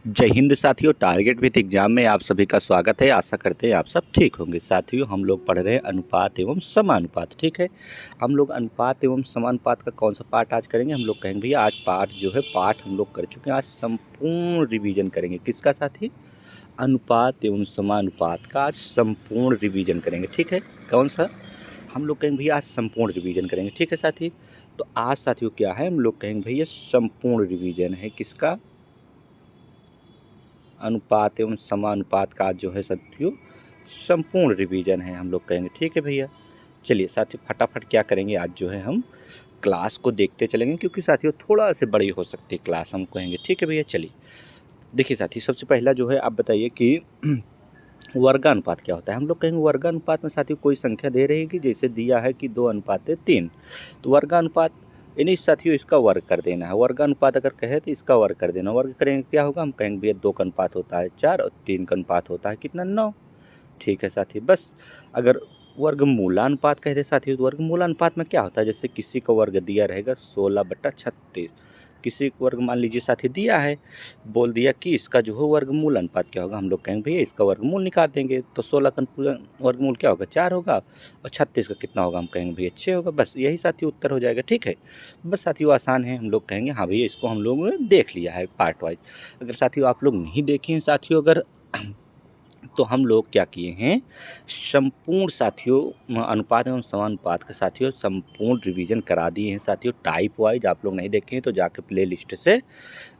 जय हिंद साथियों। Target with exam में आप सभी का स्वागत है। आशा करते हैं आप सब ठीक होंगे। साथियों, हम लोग पढ़ रहे हैं अनुपात एवं समानुपात। ठीक है, हम लोग अनुपात एवं समानुपात का कौन सा पार्ट आज करेंगे? हम लोग कहेंगे भैया आज पार्ट हम लोग कर चुके हैं। आज संपूर्ण रिवीजन करेंगे। किसका साथी? अनुपात एवं समानुपात का आज संपूर्ण रिवीजन करेंगे। ठीक है, कौन सा? हम लोग कहेंगे भैया आज संपूर्ण रिवीजन करेंगे। ठीक है साथी, तो आज साथियों क्या है? हम लोग कहेंगे भैया संपूर्ण रिवीजन है। किसका? अनुपात एवं समानुपात का जो है साथियों संपूर्ण रिवीजन है, हम लोग कहेंगे। ठीक है भैया, चलिए साथियों फटाफट क्या करेंगे, आज जो है हम क्लास को देखते चलेंगे, क्योंकि साथियों थोड़ा से बड़ी हो सकती है क्लास, हम कहेंगे। ठीक है भैया, चलिए देखिए साथियों, सबसे पहला जो है आप बताइए कि वर्गानुपात क्या होता है? हम लोग कहेंगे वर्गानुपात में साथियों कोई संख्या दे रहेगी, जैसे दिया है कि 2:3, तो वर्गानुपात यानी साथियों इसका वर्ग कर देना है। वर्गानुपात अगर कहे तो इसका वर्ग कर देना। वर्ग करेंगे क्या होगा? हम कहेंगे भैया 2 का अनुपात होता है 4 और 3 का अनुपात होता है कितना? 9। ठीक है साथी, बस। अगर वर्गमूलानुपात कहते साथियों, तो वर्गमूलानुपात में क्या होता है? जैसे किसी का वर्ग दिया रहेगा 16/36, किसी को वर्ग मान लीजिए साथी दिया है, बोल दिया कि इसका जो है वर्गमूल अनुपात क्या होगा? हम लोग कहेंगे भैया इसका वर्गमूल निकाल देंगे, तो 16 का वर्गमूल क्या होगा? 4 होगा, और 36 का कितना होगा? हम कहेंगे भैया 6 होगा। बस यही साथी उत्तर हो जाएगा। ठीक है, बस साथियों आसान है। हम लोग कहेंगे हाँ भैया इसको हम लोगों ने देख लिया है पार्ट वाइज। अगर साथियों आप लोग नहीं देखे हैं साथियों, अगर तो हम लोग क्या किए हैं, संपूर्ण साथियों अनुपात एवं समानुपात का साथियों संपूर्ण रिवीजन करा दिए हैं साथियों टाइप वाइज। आप लोग नहीं देखे हैं तो जाके प्ले लिस्ट से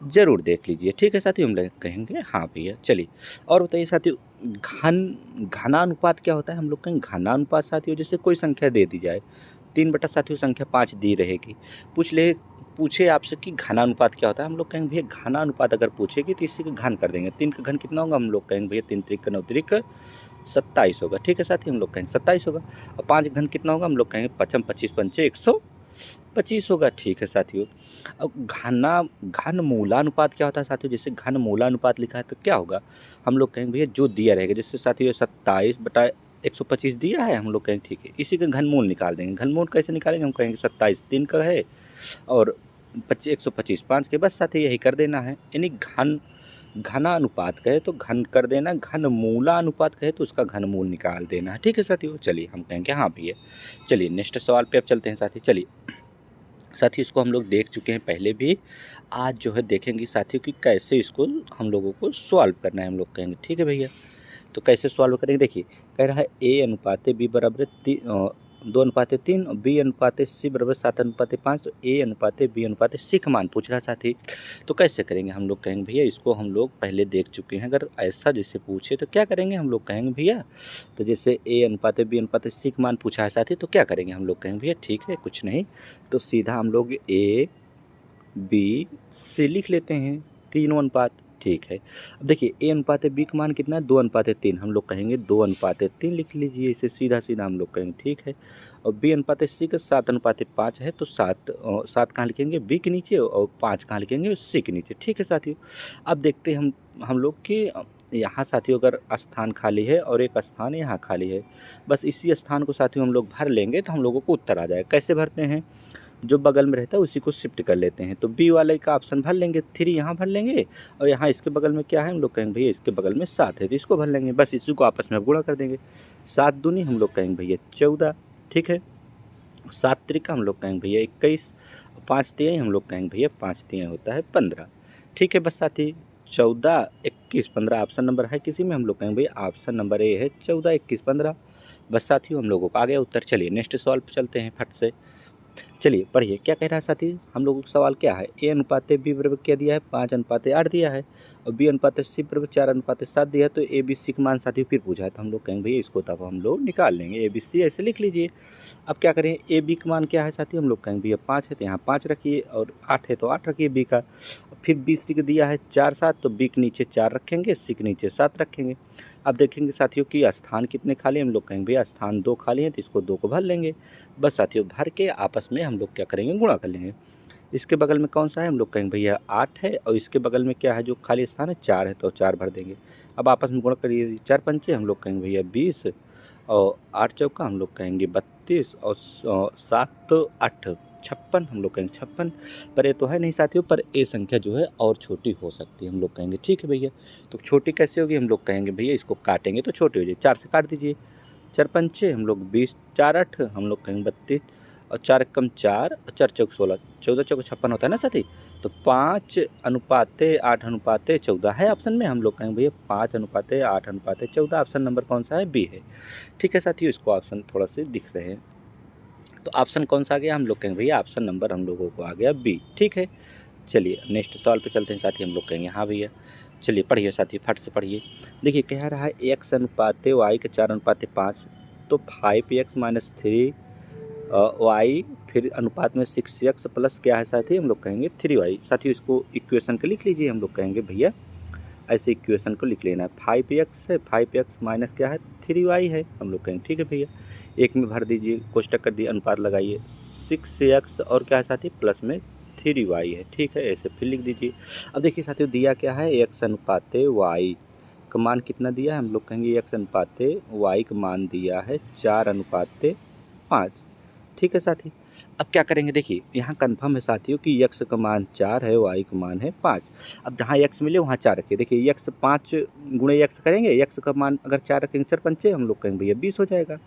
ज़रूर देख लीजिए। ठीक है साथियों, हम लोग कहेंगे हाँ भैया। चलिए और बताइए साथियों, घनानुपात क्या होता है? हम लोग कहेंगे घनानुपात साथियों जैसे कोई संख्या दे दी जाए, 3 साथियों संख्या 5 दी रहेगी, पूछे आपसे कि घनानुपात क्या होता है? हम लोग कहेंगे भैया घनानुपात अगर पूछेगी तो इसी का घन कर देंगे। 3 का घन कितना होगा? हम लोग कहेंगे भैया 3 त्रिक 9 त्रिक 27 होगा। ठीक है साथी, हम लोग कहेंगे 27 होगा। और 5 घन कितना होगा? हम लोग कहेंगे 5 25 पंचे 125 होगा। ठीक है साथियों, अब घन मूलानुपात क्या होता है साथियों? जैसे घन मूलानुपात लिखा है तो क्या होगा? हम लोग कहेंगे भैया जो दिया रहेगा, जैसे साथियों 27/125 दिया है, हम लोग कहेंगे ठीक है इसी का घनमूल निकाल देंगे। घनमूल कैसे निकालेंगे? हम कहेंगे 27 3 का है और 125 5 के, बस साथी यही कर देना है। यानी घनानुपात कहे तो घन कर देना, घन मूलानुपात कहे तो उसका घनमूल निकाल देना है। ठीक है साथियों, चलिए हम कहेंगे हाँ भैया। चलिए नेक्स्ट सवाल पे अब चलते हैं साथी। चलिए साथी इसको हम लोग देख चुके हैं पहले भी, आज जो है देखेंगे साथियों कि कैसे इसको हम लोगों को सॉल्व करना है। हम लोग कहेंगे ठीक है भैया, तो कैसे सॉल्व करेंगे? देखिए कह रहा है A/B 2/3 और B/C 7/5, तो A/B/C का मान पूछ रहा साथी, तो कैसे करेंगे? हम लोग कहेंगे भैया इसको हम लोग पहले देख चुके हैं। अगर ऐसा जैसे पूछे तो क्या करेंगे? हम लोग कहेंगे भैया, तो जैसे A/B/C का मान पूछा है साथी, तो क्या करेंगे? हम लोग कहेंगे भैया ठीक है कुछ नहीं, तो सीधा हम लोग A/B/C लिख लेते हैं, तीनों अनुपात। ठीक है, अब देखिए A/B का मान कितना है? 2/3। हम लोग कहेंगे 2/3 लिख लीजिए, इसे सीधा सीधा हम लोग कहेंगे ठीक है। और B/C का 7/5 है, तो 7 कहाँ लिखेंगे? B के नीचे, और 5 कहाँ लिखेंगे? C के नीचे। ठीक है साथियों, अब देखते हैं हम लोग कि यहाँ साथियों अगर स्थान खाली है और एक स्थान यहाँ खाली है, बस इसी स्थान को साथियों हम लोग भर लेंगे तो हम लोगों को उत्तर आ जाएगा। कैसे भरते हैं? जो बगल में रहता है उसी को शिफ्ट कर लेते हैं, तो बी वाले का ऑप्शन भर लेंगे, 3 यहाँ भर लेंगे, और यहाँ इसके बगल में क्या है? हम लोग कहेंगे भैया इसके बगल में 7 है, तो इसको भर लेंगे, बस इसी को आपस में गुणा कर देंगे। 7 दूनी हम लोग कहेंगे भैया 14। ठीक है, 7 त्रिका हम लोग कहेंगे भैया 21, 5 तिहाई हम लोग कहेंगे भैया 5 तिहाई होता है 15। ठीक है, बस साथी 14 21 15 ऑप्शन नंबर है किसी में? हम लोग कहेंगे भैया ऑप्शन नंबर ए है 14 21 15। बस साथियों हम लोगों को आ गया उत्तर। चलिए नेक्स्ट सवाल पर चलते हैं फट से। चलिए पढ़िए क्या कह रहा है साथी, हम लोगों का सवाल क्या है? A/B बराबर क्या दिया है? 5:8 दिया है, और B/C बराबर 4:7 दिया है, तो ABC का मान साथी फिर पूछा है, तो हम लोग कहेंगे भैया इसको तब हम लोग निकाल लेंगे। ABC ऐसे लिख लीजिए। अब क्या करें? AB का मान क्या है साथी? हम लोग कहेंगे भैया 5 है तो यहाँ 5 रखिए, और 8 है तो 8 रखिए B का। फिर BC का दिया है 4 7, तो B के नीचे 4 रखेंगे, C के नीचे 7 रखेंगे। अब देखेंगे साथियों कि स्थान कितने खाली? हम लोग कहेंगे भैया स्थान 2 खाली है, तो इसको 2 को भर लेंगे। बस साथियों भर के आपस में हम लोग क्या करेंगे? गुणा कर लेंगे। इसके बगल में कौन सा है? हम लोग कहेंगे भैया 8 है, और इसके बगल में क्या है जो खाली स्थान है? 4 है, तो 4 भर देंगे। अब आपस में गुणा करिए, 4 पंचे हम लोग कहेंगे भैया 20, और 8 चौका हम लोग कहेंगे 32, और 7 8 56 हम लोग कहेंगे 56, पर ये तो है नहीं साथियों, पर ये संख्या जो है और छोटी हो सकती है हम लोग कहेंगे। ठीक है भैया, तो छोटी कैसे होगी हम लोग कहेंगे भैया, इसको काटेंगे तो छोटी हो जाएगी, 4 से काट दीजिए, 4 पंचे हम लोग 20, 4 8 हम लोग कहेंगे 32, और 4 कम 4 और 4 चौक 16, 14 चौक 56 होता है ना साथी। तो 5:8:14 है ऑप्शन में, हम लोग कहेंगे भैया 5:8:14, ऑप्शन नंबर कौन सा है, बी है। ठीक है साथियों, इसको ऑप्शन थोड़ा से दिख रहे हैं, तो ऑप्शन कौन सा आ गया, हम लोग कहेंगे भैया ऑप्शन नंबर हम लोगों को आ गया बी। ठीक है, चलिए नेक्स्ट सवाल पे चलते हैं साथी, हम लोग कहेंगे हाँ भैया। चलिए पढ़िए साथी, फट से पढ़िए। देखिए कह रहा है x अनुपाते y के 4:5, तो 5x माइनस 3 y फिर अनुपात में 6x प्लस क्या है साथी, हम लोग कहेंगे 3y। साथी इसको इक्वेशन के लिख लीजिए, हम लोग कहेंगे भैया ऐसे इक्वेशन को लिख लेना है, 5x है, 5x माइनस क्या है 3y है, हम लोग कहेंगे ठीक है भैया, एक में भर दीजिए, कोष्टक कर दिए, अनुपात लगाइए, 6x और क्या है साथी प्लस में 3y है। ठीक है, ऐसे फिर लिख दीजिए। अब देखिए साथियों दिया क्या है, x अनुपाते y का मान कितना दिया है, हम लोग कहेंगे x अनुपाते y का मान दिया है 4:5। ठीक है साथी, अब क्या करेंगे, देखिए यहाँ कन्फर्म है साथियों कि x का मान 4 है, y का मान है 5। अब जहाँ x मिले वहाँ 4 रखिए, देखिए x 5 गुणे x करेंगे, x का मान अगर 4 रखेंगे, 4 पंचे हम लोग कहेंगे भैया 20 हो जाएगा,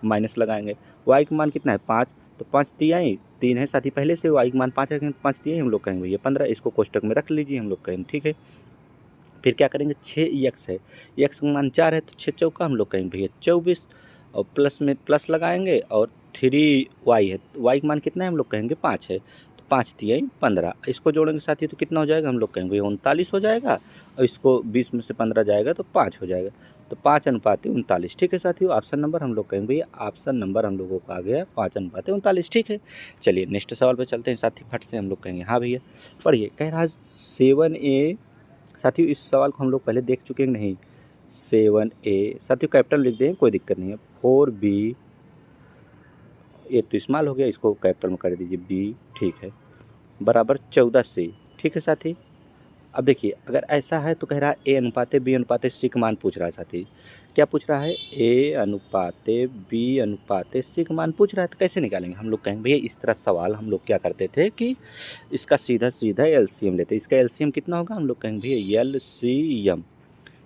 माइनस लगाएंगे, y का मान कितना है 5, तो 5 तिहाई 3 है साथी, पहले से y का मान 5 रखेंगे, 5 तिहाई हम लोग कहेंगे भैया 15, इसको कोष्टक में रख लीजिए, हम लोग कहेंगे ठीक है। फिर क्या करेंगे, 6x है, x का मान 4 है, तो 6 चौका हम लोग कहेंगे भैया 24, और प्लस में प्लस लगाएंगे, और 3y है, y का मान कितना है हम लोग कहेंगे 5 है, तो 5 तिहाई 15, इसको जोड़ेंगे साथी तो कितना हो जाएगा, हम लोग कहेंगे भैया 39 हो जाएगा, और इसको 20 में से 15 जाएगा तो 5 हो जाएगा, तो 5:39। ठीक है साथियों, ऑप्शन नंबर हम लोग कहेंगे भैया, ऑप्शन नंबर हम लोगों का आ गया 5:39। ठीक है, चलिए नेक्स्ट सवाल पे चलते हैं साथी, फट से हम लोग कहेंगे हाँ भैया। पढ़िए, कह रहा है 7A, साथियों इस सवाल को हम लोग पहले देख चुके हैं नहीं, 7A साथियों कैपिटल लिख दें कोई दिक्कत नहीं है, 4B ये तो इस्तेमाल हो गया, इसको कैपिटल में कर दीजिए B, ठीक है, बराबर 14C। ठीक है साथी, अब देखिए अगर ऐसा है तो कह रहा है A अनुपाते B अनुपाते C का मान पूछ रहा है साथी, क्या पूछ रहा है, A अनुपाते B अनुपाते C का मान पूछ रहा है, तो कैसे निकालेंगे, हम लोग कहेंगे भैया इस तरह सवाल हम लोग क्या करते थे कि इसका सीधा सीधा एलसीएम लेते, इसका एलसीएम कितना होगा, हम लोग कहेंगे भैया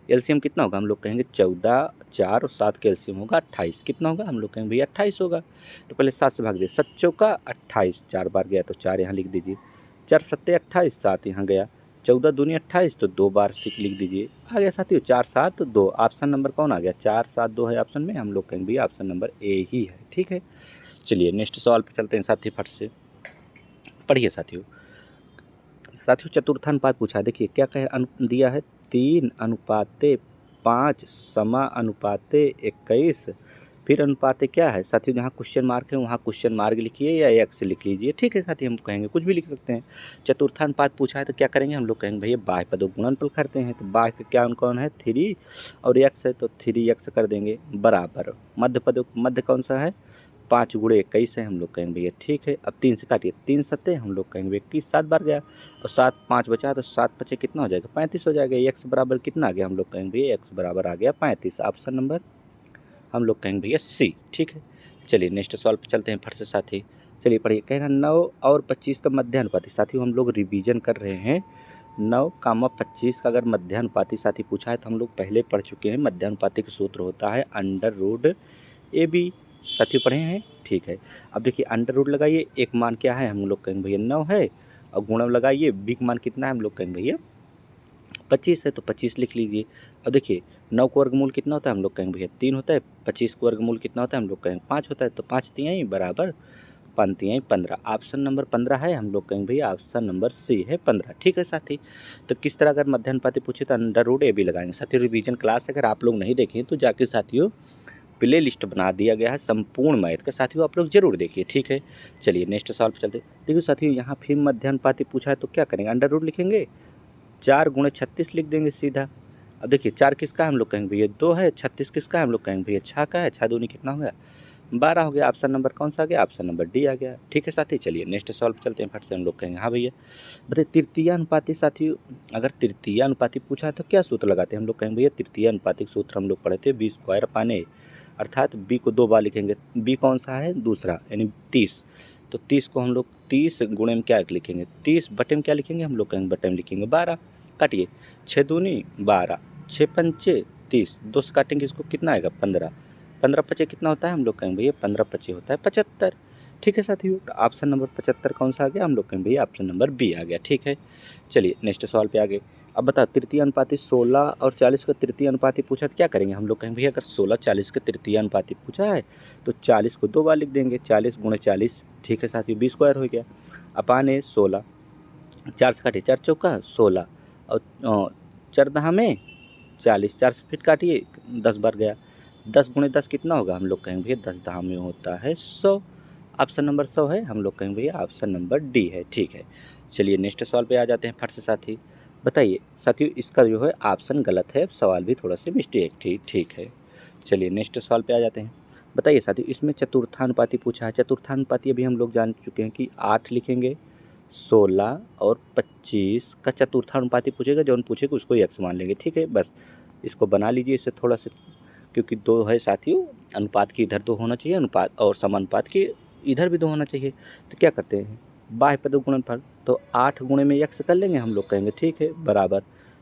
एलसीएम कितना होगा, हम लोग कहेंगे 14, 4 और 7 का एलसीएम होगा 28, कितना होगा, हम लोग कहेंगे भैया 28 होगा, तो पहले 7 से भाग दिए, 7 चौका 28, 4 बार गया तो 4 यहाँ लिख दीजिए, 4 सत्ते 28, 7 यहाँ गया, 14 दूनी 28, तो 2 बार 6 लिख दीजिए, आ गया साथियों 4 7 2, ऑप्शन नंबर कौन आ गया, 4 7 2 है ऑप्शन में, हम लोग कहेंगे भैया ऑप्शन नंबर ए ही है। ठीक है, चलिए नेक्स्ट सवाल पे चलते हैं साथी, फट से पढ़िए साथियों। चतुर्थानुपात पूछा है, देखिए क्या कह दिया है, 3:5 समानुपाते 21, फिर अनुपाते क्या है साथियों, जहाँ क्वेश्चन मार्क है वहाँ क्वेश्चन मार्क लिखिए या एक्स लिख लीजिए। ठीक है साथी, हम कहेंगे कुछ भी लिख सकते हैं। चतुर्थानुपात पूछा है तो क्या करेंगे, हम लोग कहेंगे भैया बाह्य पदों गुणनफल करते हैं, तो बाह्य का क्या कौन है 3 और एक्स है, तो 3x कर देंगे, बराबर मध्य पदों मध्य कौन सा है 5 गुणे 21 है, हम लोग कहेंगे भैया ठीक है। अब 3 से काटिए, 3 सत्ते हम लोग कहेंगे 21, 7 बार गया और 7 5 बचा, तो 7 पचे कितना हो जाएगा 35 हो जाएगा, x बराबर कितना आ गया, हम लोग कहेंगे भैया x बराबर आ गया 35, ऑप्शन नंबर हम लोग कहेंगे भैया सी। ठीक है, चलिए नेक्स्ट सवाल पे चलते हैं फट से साथी, चलिए पढ़िए, कह रहा 9 और 25 का मध्यानुपाती, साथियों हम लोग रिवीजन कर रहे हैं, 9, 25 का अगर मध्यानुपाती साथी पूछा है तो हम लोग पहले पढ़ चुके हैं, मध्यानुपाती का सूत्र होता है √AB, साथियों पढ़े हैं। ठीक है, अब देखिए अंडर रूट लगाइए, एक मान क्या है, हम लोग कहेंगे भैया 9 है, और गुणा लगाइए, बी का मान कितना है, हम लोग कहेंगे भैया 25 है, तो 25 लिख लीजिए। अब देखिए 9 का वर्गमूल कितना होता है, हम लोग कहेंगे भैया 3 होता है, 25 का वर्गमूल कितना होता है, हम लोग कहेंगे 5 होता है, तो 5 तिहाई बराबर 5 तिहाई 15, ऑप्शन नंबर 15 है, हम लोग कहेंगे भैया ऑप्शन नंबर सी है 15। ठीक है साथी, तो किस तरह अगर मध्यानुपाती पूछे तो √AB लगाएंगे साथियों। रिवीजन क्लास अगर आप लोग नहीं देखें तो जाके साथियों प्ले लिस्ट बना दिया गया है संपूर्ण मैथ का, साथियों आप लोग जरूर देखिए। ठीक है, चलिए नेक्स्ट सवाल पे चलते। देखिए साथियों यहाँ फिर मध्यानुपाती पूछा है तो क्या करेंगे, अंडर रूट लिखेंगे, 4 गुणे 36 लिख देंगे सीधा। अब देखिए 4 किसका है, हम लोग कहेंगे भैया 2 है, 36 किसका है, हम लोग कहेंगे भैया 6 का है, 6 दूनी कितना हो गया 12 हो गया, ऑप्शन नंबर कौन सा आ गया, ऑप्शन नंबर डी आ गया। ठीक है साथी, चलिए नेक्स्ट सवाल पे चलते हैं फट से, हम लोग कहेंगे हाँ भैया बताइए तृतीय अनुपाती, साथियों अगर तृतीय अनुपाती पूछा है तो क्या सूत्र लगाते हैं, हम लोग कहेंगे भैया तृतीय अनुपाती सूत्र हम लोग पढ़े थे b² अर्थात b को 2 बार लिखेंगे, b कौन सा है दूसरा यानी 30, तो 30 को हम लोग 30 गुणे में क्या लिखेंगे, 30 बटे में क्या लिखेंगे, हम लोग कहेंगे बटे में लिखेंगे 12। काटिए, 6 दूनी 12, 6 पंचे 30, 2 से काटेंगे इसको, कितना आएगा 15, 15 पचे कितना होता है, हम लोग कहेंगे भैया 15 पचे होता है 75। ठीक है साथियों, तो ऑप्शन नंबर 75 कौन सा आ गया, हम लोग कहेंगे भैया ऑप्शन नंबर बी आ गया। ठीक है, चलिए नेक्स्ट सवाल पे आगे। अब बताओ, तृतीय अनुपाती 16 और 40 का तृतीय अनुपाती पूछा तो क्या करेंगे, हम लोग कहेंगे भैया अगर 16 40 का तृतीय अनुपाती पूछा है तो 40 को 2 बार लिख देंगे, 40 गुणे 40। ठीक है साथियों, 20 स्क्वायर हो गया, अपान 16, 4 से काटिए, 4 चौका 16 और 4 दहा में 40, 4 से फिर काटिए 10 बार गया, 10 गुणे 10 कितना होगा, हम लोग कहेंगे भैया 10 दहा में होता है 100। ऑप्शन नंबर 100 है, हम लोग कहेंगे भैया ऑप्शन नंबर डी है। ठीक है, चलिए नेक्स्ट सवाल पे आ जाते हैं फट से साथी। बताइए साथियों, इसका जो है ऑप्शन गलत है, सवाल भी थोड़ा सा मिस्टेक थी। ठीक है, चलिए नेक्स्ट सवाल पे आ जाते हैं। बताइए साथियों, इसमें चतुर्थानुपाती पूछा है। चतुर्थानुपाती अभी हम लोग जान चुके हैं कि 8 लिखेंगे, 16 और 25 का चतुर्थानुपाती पूछेगा, जो पूछेगा उसको x मान लेंगे। ठीक है, बस इसको बना लीजिए इससे थोड़ा सा, क्योंकि 2 है साथियों, अनुपात की इधर 2 होना चाहिए, अनुपात और समानुपात की इधर भी 2 होना चाहिए। तो क्या करते हैं, बाह्य पद गुणनफल, तो 8 गुणे में x कर लेंगे, हम लोग कहेंगे ठीक है, बराबर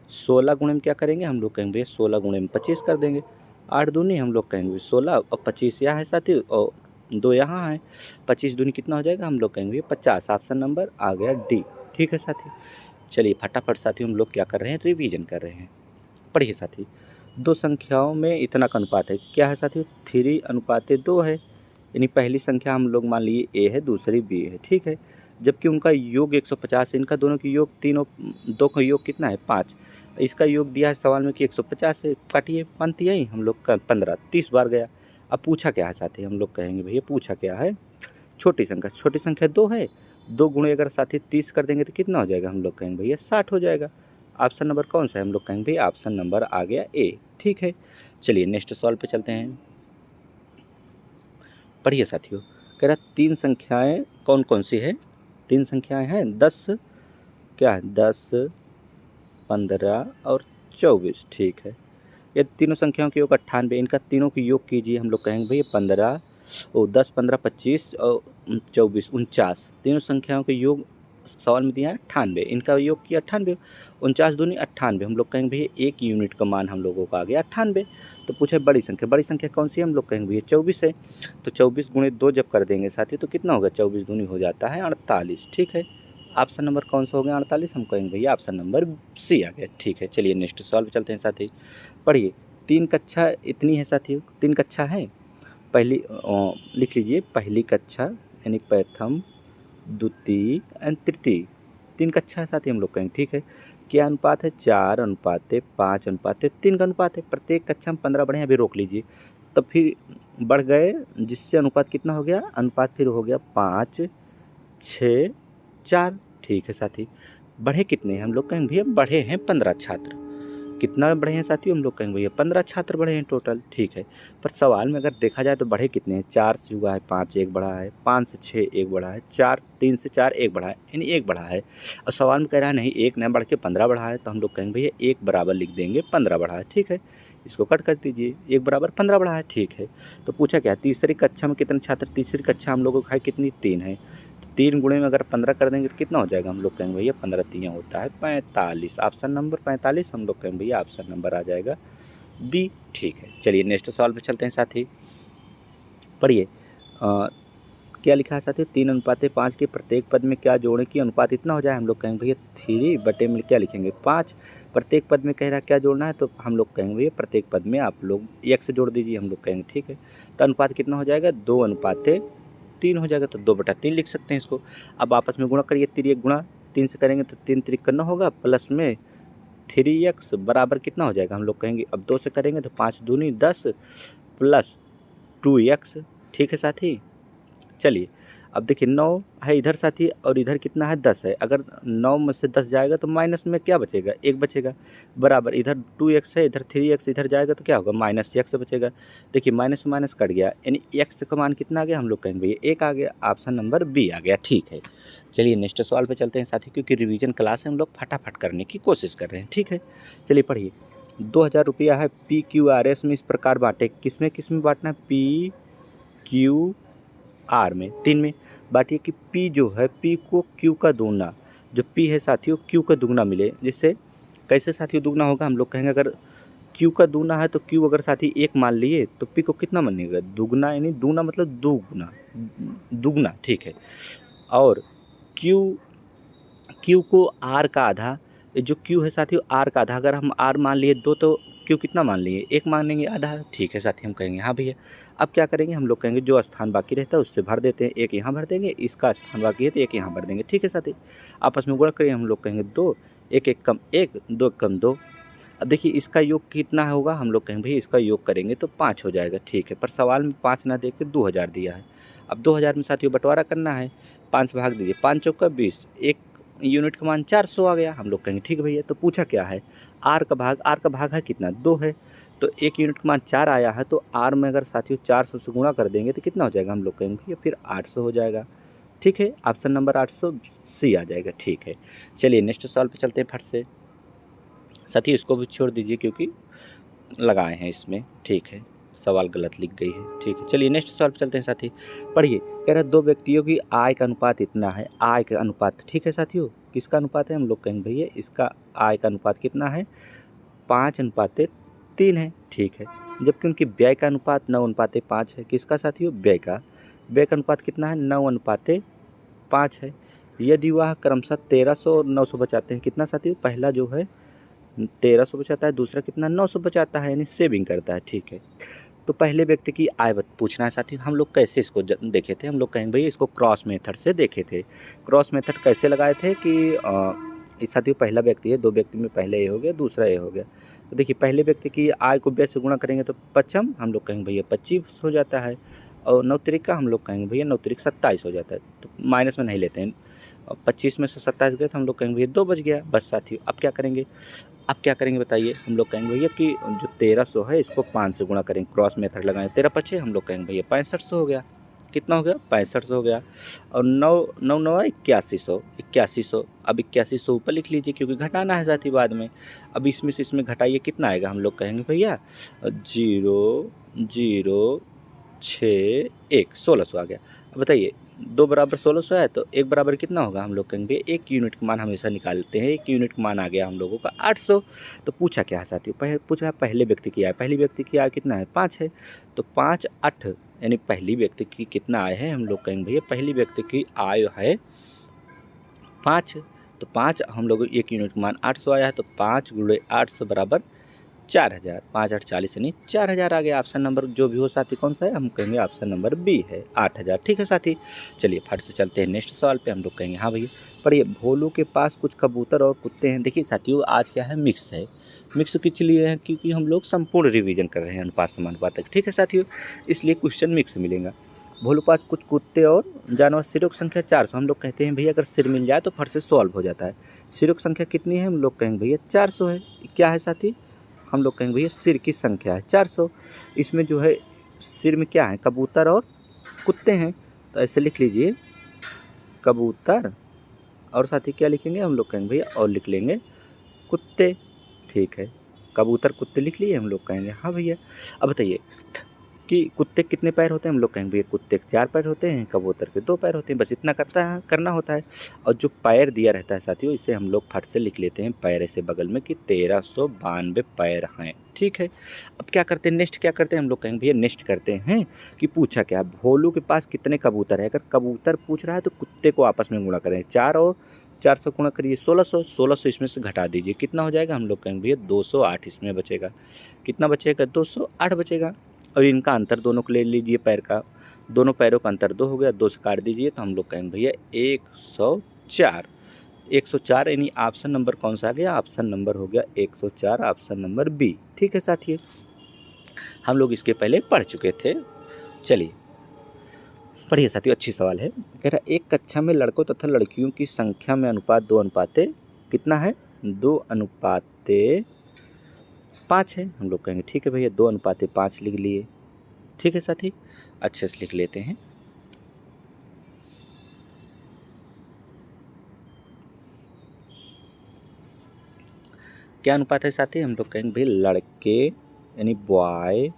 16 गुणे में क्या करेंगे, हम लोग कहेंगे 16 गुणे में 25 कर देंगे, 8 दूनी हम लोग कहेंगे 16 और 25 यहाँ है साथियों और 2 यहाँ है, 25 दूनी कितना हो जाएगा, हम लोग कहेंगे 50। ऑप्शन नंबर आ गया डी। ठीक है साथी, चलिए फटाफट साथी हम लोग क्या कर रहे हैं, रिवीजन कर रहे हैं। पढ़िए साथी, 2 संख्याओं में इतना का अनुपात है, क्या है साथियों, 3:2 है, यानी पहली संख्या हम लोग मान लिए ए है, दूसरी बी है। ठीक है, जबकि उनका योग 150 है, इनका दोनों की योग, तीनों दो का योग कितना है 5, इसका योग दिया है सवाल में कि 150 है, काटिए पानती आई हम लोग का 15, 30 बार गया। अब पूछा क्या है साथी, हम लोग कहेंगे भैया पूछा क्या है, छोटी संख्या 2 है, 2 गुणे अगर साथी 30 कर देंगे तो कितना हो जाएगा, हम लोग कहेंगे भैया 60 हो जाएगा। ऑप्शन नंबर कौन सा है, हम लोग कहेंगे भैया ऑप्शन नंबर आ गया ए। ठीक है, चलिए नेक्स्ट सवाल पे चलते हैं। पढ़िए साथियों, कह रहा 3 संख्याएं कौन कौन सी है, 3 संख्याएं हैं 10, क्या है 10, 15 और 24। ठीक है, ये तीनों संख्याओं के योग 98, इनका तीनों की योग कीजिए, हम लोग कहेंगे भैया 15 और 10, 15, 25 और 24, 49, तीनों संख्याओं के योग सवाल में दिया है 98, इनका योग किया 98, 49 दूनी 98, हम लोग कहेंगे भैया 1 यूनिट का मान हम लोगों का आ गया 98। तो पूछे बड़ी संख्या कौन सी है, हम लोग कहेंगे भैया 24 है, तो 24 गुणे 2 जब कर देंगे साथी तो कितना होगा, 24 दूनी हो जाता है 48। ठीक है, ऑप्शन नंबर कौन सा हो गया 48, हम कहेंगे भैया ऑप्शन नंबर सी आ गया। ठीक है, चलिए नेक्स्ट सवाल पे चलते हैं साथी। पढ़िए, 3 कक्षा इतनी है साथियों, 3 कक्षा है, पहली लिख लीजिए, पहली कक्षा यानी प्रथम, द्वितीय एंड तृतीय, 3 कक्षा है साथी, हम लोग कहेंगे। ठीक है, क्या अनुपात है, 4:5:3 का अनुपात है, प्रत्येक कक्षा में 15 बढ़े, अभी रोक लीजिए, तब फिर बढ़ गए, जिससे अनुपात कितना हो गया, अनुपात फिर हो गया 5, 6, 4। ठीक है साथी, बढ़े कितने हैं, हम लोग कहेंगे भैया बढ़े हैं 15 छात्र, कितना बढ़े हैं साथियों, हम लोग कहेंगे भैया 15 छात्र बढ़े हैं टोटल। ठीक है, पर सवाल में अगर देखा जाए तो बढ़े कितने हैं, 4 से हुआ है 5 एक बढ़ा है, 5 से 6 एक बढ़ा है, 3 से 4 एक बढ़ा है, यानी एक बढ़ा है, और सवाल में कह रहा है नहीं एक न बढ़ के 15 बढ़ा है, तो हम लोग कहेंगे भैया एक बराबर लिख देंगे 15 बढ़ा है। ठीक है, इसको कट कर दीजिए, एक बराबर 15 बढ़ा है। ठीक है, तो पूछा क्या है, तीसरी कक्षा में कितने छात्र, तीसरी कक्षा हम लोगों को है कितनी, 3 है, 3 गुणे में अगर 15 कर देंगे तो कितना हो जाएगा, हम लोग कहेंगे भैया 15 3 होता है 45, ऑप्शन नंबर 45, हम लोग कहेंगे भैया ऑप्शन नंबर आ जाएगा बी। ठीक है, चलिए नेक्स्ट सवाल पे चलते हैं साथी। पढ़िए, क्या लिखा है साथी, 3:5 के प्रत्येक पद में क्या जोड़ें कि अनुपात इतना हो जाए, हम लोग कहेंगे भैया 3 बटे में क्या लिखेंगे 5, प्रत्येक पद में कह रहा है क्या जोड़ना है, तो हम लोग कहेंगे भैया प्रत्येक पद में आप लोग x जोड़ दीजिए, हम लोग कहेंगे। ठीक है, तो अनुपात कितना हो जाएगा, 2:3 हो जाएगा, तो 2/3 लिख सकते हैं इसको। अब आपस में गुणा करिए, 3 गुणा 3 से करेंगे तो 3 3 करना होगा, प्लस में 3x बराबर कितना हो जाएगा, हम लोग कहेंगे अब 2 से करेंगे तो 5 दूनी 10 प्लस 2x। ठीक है साथी, चलिए अब देखिए 9 है इधर साथी और इधर कितना है 10 है, अगर 9 में से 10 जाएगा तो माइनस में क्या बचेगा, 1 बचेगा, बराबर इधर 2x है, इधर 3x, इधर जाएगा तो क्या होगा -x बचेगा। देखिए माइनस से माइनस कट गया, यानी x का मान कितना आ गया, हम लोग कहेंगे भैया 1 आ गया, ऑप्शन नंबर बी आ गया। ठीक है, चलिए नेक्स्ट सवाल पे चलते हैं साथी, क्योंकि रिवीजन क्लास है हम लोग फटाफट करने की कोशिश कर रहे हैं। ठीक है, चलिए पढ़िए, 2000 रुपया है, PQRS में इस प्रकार बांटे, किस में बांटना है, PQR में 3 में, बांटिए कि पी जो है पी को क्यू का दुगना, जो पी है साथियों क्यू का दुगना मिले। जिससे कैसे साथियों दुगना होगा, हम लोग कहेंगे अगर क्यू का दूना है तो क्यू अगर साथी एक मान लिए तो पी को कितना मानेगा, दुगना, यानी दूना मतलब दुगना, दुगना, ठीक है। और क्यू क्यू को आर का आधा, जो क्यू है साथियों आर का आधा, अगर हम आर मान लिए दो तो क्यू कितना मान लिए, एक मानेंगे आधा, ठीक है साथी। हम कहेंगे हाँ भैया। अब क्या करेंगे, हम लोग कहेंगे जो स्थान बाकी रहता है उससे भर देते हैं, एक यहाँ भर देंगे, इसका स्थान बाकी है तो एक यहाँ भर देंगे, ठीक है साथी। आपस में गुणा करेंगे, हम लोग कहेंगे दो, एक एक कम एक, दो कम दो। अब देखिए इसका योग कितना होगा, हम लोग कहेंगे भाई इसका योग करेंगे तो 5 हो जाएगा, ठीक है। पर सवाल में 5 ना दे के 2000 दिया है। अब 2000 में साथियों बंटवारा करना है, 5 भाग दीजिए, 5 चौका 20, एक यूनिट का मान 400 आ गया। हम लोग कहेंगे ठीक है भैया। तो पूछा क्या है, आर का भाग है कितना, 2 है। तो एक यूनिट का मान 4 आया है, तो आर में अगर साथियों 400 से गुणा कर देंगे तो कितना हो जाएगा, हम लोग कहेंगे भैया फिर 800 हो जाएगा, ठीक है। ऑप्शन नंबर 800 सी आ जाएगा, ठीक है। चलिए नेक्स्ट सवाल पे चलते हैं फट से। साथियों इसको भी छोड़ दीजिए क्योंकि लगाए हैं इसमें, ठीक है, सवाल गलत लिख गई है, ठीक है। चलिए नेक्स्ट सवाल पे चलते हैं साथी। पढ़िए, कह रहा है दो व्यक्तियों की आय का अनुपात इतना है, आय का अनुपात, ठीक है साथियों। किसका अनुपात है, हम लोग कहेंगे भैया इसका आय का अनुपात कितना है, 5:3 है, ठीक है। जबकि उनकी व्यय का अनुपात 9:5 है। किसका साथियों, व्यय का अनुपात कितना है, 9:5 है। यदि वह क्रमशः 1300 और 900 बचाते हैं, कितना साथियों, पहला जो है 1300 बचाता है, दूसरा कितना 900 बचाता है, यानी सेविंग करता है, ठीक है। तो पहले व्यक्ति की आय पूछना है साथी। हम लोग कैसे इसको देखे थे, हम लोग कहेंगे भाई इसको क्रॉस मेथड से देखे थे। क्रॉस मेथड कैसे लगाए थे कि इस साथियों पहला व्यक्ति है, दो व्यक्ति में पहले ये हो गया, दूसरा ये हो गया। तो देखिए पहले व्यक्ति की आय को व्यय से गुणा करेंगे तो पचम, हम लोग कहेंगे भैया 25 हो जाता है। और 9 तिरिक का हम लोग कहेंगे भैया 9 तिरिक 27 हो जाता है। तो माइनस में नहीं लेते हैं, 25 में से 27 गए तो हम लोग कहेंगे भैया 2 बच गया, बस साथियों। अब क्या करेंगे बताइए, हम लोग कहेंगे भैया कि जो 1300 है इसको 5 से गुणा करेंगे, क्रॉस मेथड लगाएंगे, 13 पचे हम लोग कहेंगे भैया 6500 हो गया। कितना हो गया, 6500 हो गया। और 9 8100। अब 8100 ऊपर लिख लीजिए क्योंकि घटाना है साथ ही बाद में। अब इसमें से इसमें घटाइए, कितना आएगा, हम लोग कहेंगे भैया 0,061 1600 आ गया। अब बताइए 2 बराबर 1600 है तो 1 बराबर कितना होगा, हम लोग कहेंगे 1 यूनिट का मान हमेशा निकालते हैं, 1 यूनिट का मान आ गया हम लोगों का 800। तो पूछा क्या है साथियों, पूछा पहले व्यक्ति की आय, पहली व्यक्ति की आय कितना है, 5 है। तो 5 8 यानी पहली व्यक्ति की कितना आय है, हम लोग कहेंगे भैया पहली व्यक्ति की आय है 5। तो 5 हम लोग 1 यूनिट का मान 800 आया है, तो 5 × 800 बराबर 4000, 5 8 40 यानी 4000 आ गया। ऑप्शन नंबर जो भी हो साथी कौन सा है, हम कहेंगे ऑप्शन नंबर बी है, 8000, ठीक है साथी। चलिए फट से चलते हैं नेक्स्ट सवाल पे, हम लोग कहेंगे हाँ भैया। पढ़िए, भोलू के पास कुछ कबूतर और कुत्ते हैं। देखिए साथियों आज क्या है, मिक्स है। मिक्स किस लिए है, क्योंकि हम लोग संपूर्ण रिवीजन कर रहे हैं अनुपात समानुपात, ठीक है साथियों, इसलिए क्वेश्चन मिक्स मिलेगा। भोलू पास कुछ कुत्ते और जानवर, सिरों की संख्या 400। हम लोग कहते हैं भैया अगर सिर मिल जाए तो फट से सॉल्व हो जाता है। सिरों की संख्या कितनी है, हम लोग कहेंगे भैया 400 है। क्या है साथी, हम लोग कहेंगे भैया सिर की संख्या है 400। इसमें जो है सिर में क्या है, कबूतर और कुत्ते हैं, तो ऐसे लिख लीजिए कबूतर, और साथ ही क्या लिखेंगे, हम लोग कहेंगे भैया और लिख लेंगे कुत्ते, ठीक है। कबूतर कुत्ते लिख लिए, हम लोग कहेंगे हाँ भैया। अब बताइए कि कुत्ते कितने पैर होते हैं, हम लोग कहेंगे भैया कुत्ते के 4 पैर होते हैं, कबूतर के 2 पैर होते हैं, बस इतना करना होता है। और जो पैर दिया रहता है साथियों, इसे हम लोग फट से लिख लेते हैं पैर ऐसे बगल में कि 1392 पैर हैं, ठीक है। अब क्या करते हैं, नेक्स्ट क्या करते हैं, हम लोग कहेंगे भैया नेक्स्ट करते हैं कि पूछा क्या, भोलू के पास कितने कबूतर है। अगर कबूतर पूछ रहा है तो कुत्ते को आपस में गुणा करें, 4 और 400 गुणा करिए 1600 इसमें से घटा दीजिए, कितना हो जाएगा, हम लोग कहेंगे भैया 208 इसमें बचेगा। कितना बचेगा, 208 बचेगा। और इनका अंतर दोनों को ले लीजिए, पैर का, दोनों पैरों का अंतर 2 हो गया, 2 से काट दीजिए तो हम लोग कहेंगे भैया 104 यानी ऑप्शन नंबर कौन सा आ गया, ऑप्शन नंबर हो गया 104, ऑप्शन नंबर बी, ठीक है साथियों। हम लोग इसके पहले पढ़ चुके थे। चलिए पढ़िए साथियों, अच्छी सवाल है। कह रहा एक कक्षा में लड़कों तथा लड़कियों की संख्या में अनुपात 2 अनुपाते कितना है, 2 अनुपाते 5 है। हम लोग कहेंगे ठीक है भैया 2 अनुपाते 5 लिख लिए, ठीक है साथी, अच्छे से लिख लेते हैं। क्या अनुपात है साथी, हम लोग कहेंगे भाई लड़के यानी बॉय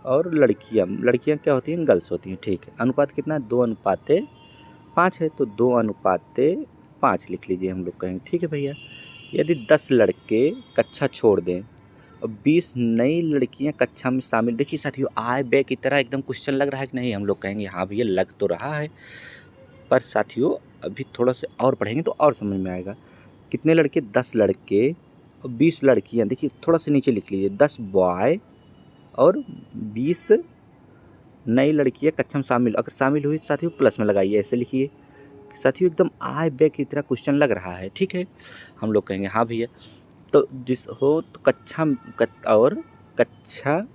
और लड़कियाँ क्या होती हैं, गर्ल्स होती हैं, ठीक है। अनुपात कितना है, 2:5 है, तो 2:5 लिख लीजिए हम लोग कहेंगे, ठीक है भैया। यदि 10 लड़के कक्षा छोड़ दें और 20 नई लड़कियां कक्षा में शामिल, देखिए साथियों आय व्यय की तरह एकदम क्वेश्चन लग रहा है कि नहीं, हम लोग कहेंगे हाँ भैया लग तो रहा है, पर साथियों अभी थोड़ा सा और पढ़ेंगे तो और समझ में आएगा। कितने लड़के, 10 लड़के और 20 लड़कियां, देखिए थोड़ा सा नीचे लिख लीजिए, 10 बॉय और 20 नई लड़कियां कक्षा में शामिल, अगर शामिल हुई तो साथियों प्लस में लगाइए, ऐसे लिखिए साथियों, एकदम आय व्यय की तरह क्वेश्चन लग रहा है, ठीक है। हम लोग कहेंगे हाँ भैया। तो जिस हो तो और कक्षा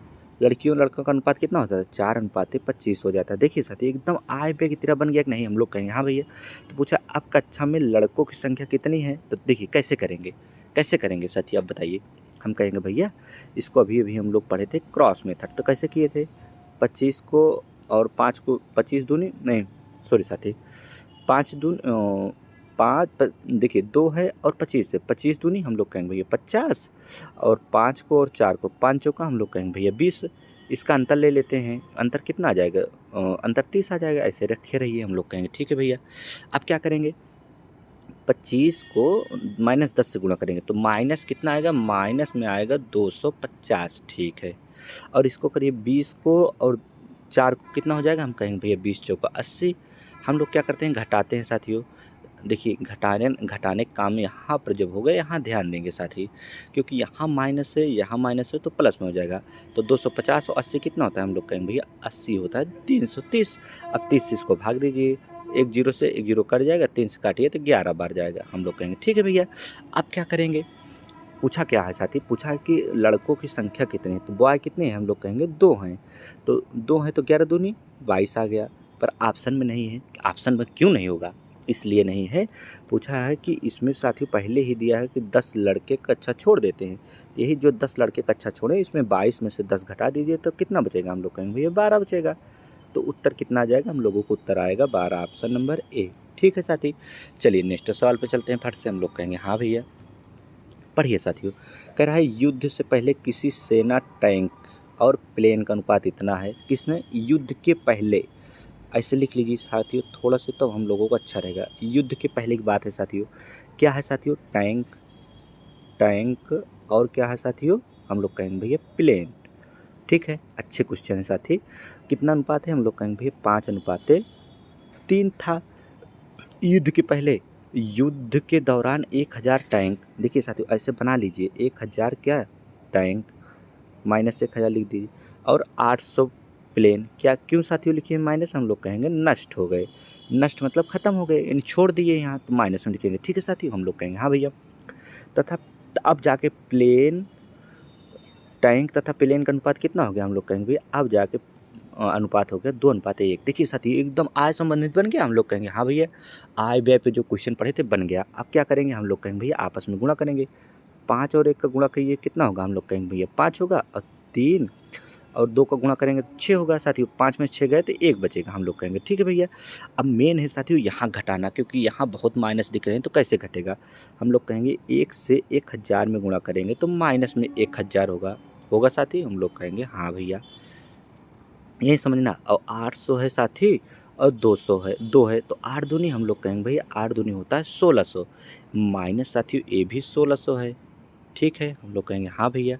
लड़कियों लड़कों का अनुपात कितना होता है, 4:25 हो जाता है। देखिए साथियों एकदम आय व्यय की तरह बन गया कि नहीं, हम लोग कहेंगे हाँ भैया। तो पूछा अब कक्षा में लड़कों की संख्या कितनी है, तो देखिए कैसे करेंगे साथियों आप बताइए। हम कहेंगे भैया इसको अभी अभी हम लोग पढ़े थे क्रॉस मेथड, तो कैसे किए थे, 25 को और 5 को, 25 दूनी नहीं सॉरी साथी, 5 दून 5 देखिए 2 है और 25 है, 25 दूनी हम लोग कहेंगे भैया 50, और 5 को और 4 को, 5 चौका हम लोग कहेंगे भैया 20। इसका अंतर ले लेते हैं, अंतर कितना आ जाएगा, अंतर 30 आ जाएगा, ऐसे रखे रहिए हम लोग कहेंगे, ठीक है भैया। अब क्या करेंगे, 25 को -10 से गुणा करेंगे तो माइनस कितना आएगा, माइनस में आएगा 250, ठीक है। और इसको करिए 20 को और 4 को, कितना हो जाएगा, हम कहेंगे भैया 20 चौका 80। हम लोग क्या करते हैं, घटाते हैं साथियों। देखिए घटाने का काम यहाँ पर जब होगा, यहाँ ध्यान देंगे साथी, क्योंकि यहाँ माइनस है तो प्लस में हो जाएगा। तो 250 और 80 कितना होता है, हम लोग कहेंगे भैया 80 होता है 330। अब 30 से इसको भाग दीजिए, एक जीरो से एक जीरो कट जाएगा, 3 से काटिए तो 11 बार जाएगा, हम लोग कहेंगे ठीक है भैया। अब क्या करेंगे, पूछा क्या है साथी, पूछा है कि लड़कों की संख्या कितनी है, तो बॉय कितने हैं, हम लोग कहेंगे 2 हैं, तो 2 हैं तो 11 दूनी 22 आ गया। पर ऑप्शन में नहीं है, ऑप्शन में क्यों नहीं होगा, इसलिए नहीं है, पूछा है कि इसमें साथियों पहले ही दिया है कि 10 लड़के कक्षा छोड़ देते हैं, यही जो 10 लड़के कक्षा छोड़े इसमें 22 में से 10 घटा दीजिए तो कितना बचेगा, हम लोग कहेंगे भैया 12 बचेगा। तो उत्तर कितना आ जाएगा, हम लोगों को उत्तर आएगा 12, ऑप्शन नंबर ए, ठीक है साथी। चलिए नेक्स्ट सवाल पे चलते हैं फट से, हम लोग कहेंगे हाँ भैया। पढ़िए साथियों, कह रहा है युद्ध से पहले किसी सेना, टैंक और प्लेन का अनुपात इतना है, किसने, युद्ध के पहले, ऐसे लिख लीजिए साथियों थोड़ा सा, तब हम लोगों को अच्छा रहेगा। युद्ध के पहले की बात है साथियों, क्या है साथियों, टैंक और क्या है साथियों, हम लोग कहेंगे भैया प्लेन, ठीक है। अच्छे क्वेश्चन है साथी। कितना अनुपात है, हम लोग कहेंगे भैया 5:3 था युद्ध के पहले। युद्ध के दौरान 1000 टैंक, देखिए साथियों ऐसे बना लीजिए, 1000 क्या टैंक माइनस 1000 लिख दीजिए, और 800 प्लेन, क्या क्यों साथियों लिखिए माइनस, हम लोग कहेंगे नष्ट हो गए, नष्ट मतलब खत्म हो गए, यानी छोड़ दिए यहाँ, तो माइनस में लिखेंगे, ठीक है साथियों, हम लोग कहेंगे हाँ भैया। तथा अब जाके प्लेन, टैंक तथा प्लेन का अनुपात कितना हो गया, हम लोग कहेंगे भैया अब जाके अनुपात हो गया 2:1। देखिए साथी एकदम आय संबंधित बन गया, हम लोग कहेंगे हाँ भैया, आय व्यय पे जो क्वेश्चन पढ़े थे बन गया। अब क्या करेंगे, हम लोग कहेंगे भैया आपस में गुणा करेंगे, 5 और 1 का गुणा करिए कितना होगा, हम लोग कहेंगे भैया 5 होगा, और 3 और 2 का गुणा करेंगे तो 6 होगा साथियों, 5 में 6 गए तो 1 बचेगा, हम लोग कहेंगे ठीक है भैया। अब मेन है साथियों यहाँ घटाना, क्योंकि यहाँ बहुत माइनस दिख रहे हैं तो कैसे घटेगा, हम लोग कहेंगे 1 से 1000 में गुणा करेंगे तो माइनस में 1000 होगा साथी, हम लोग कहेंगे हाँ भैया, यही समझना। और 800 है साथी और 200 है, 2 है तो 8 दूनी, हम लोग कहेंगे भैया 8 दूनी होता है 1600, माइनस साथियों ये भी 1600 है, ठीक है, हम लोग कहेंगे हाँ भैया।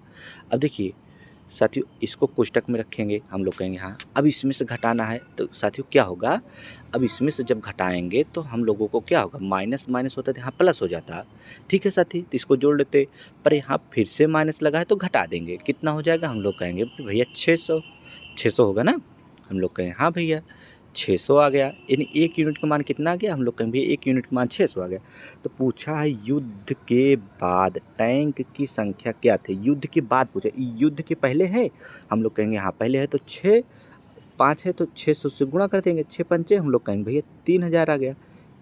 अब देखिए साथियों इसको कोष्टक में रखेंगे, हम लोग कहेंगे हाँ। अब इसमें से घटाना है तो साथियों क्या होगा, अब इसमें से जब घटाएंगे तो हम लोगों को क्या होगा, माइनस माइनस होता है यहाँ प्लस हो जाता, ठीक है साथी, तो इसको जोड़ लेते, पर यहाँ फिर से माइनस लगा है तो घटा देंगे, कितना हो जाएगा, हम लोग कहेंगे भैया 600 होगा ना, हम लोग कहें हाँ भैया 600 आ गया, यानी 1 यूनिट का मान कितना आ गया, हम लोग कहें भैया 1 यूनिट का मान 600 आ गया। तो पूछा है युद्ध के बाद टैंक की संख्या क्या थी, युद्ध के बाद पूछा, युद्ध के पहले है, हम लोग कहेंगे हाँ पहले है, तो 5 है तो 600 से गुणा कर देंगे, 6 पंचे, हम लोग कहेंगे भैया 3000 आ गया।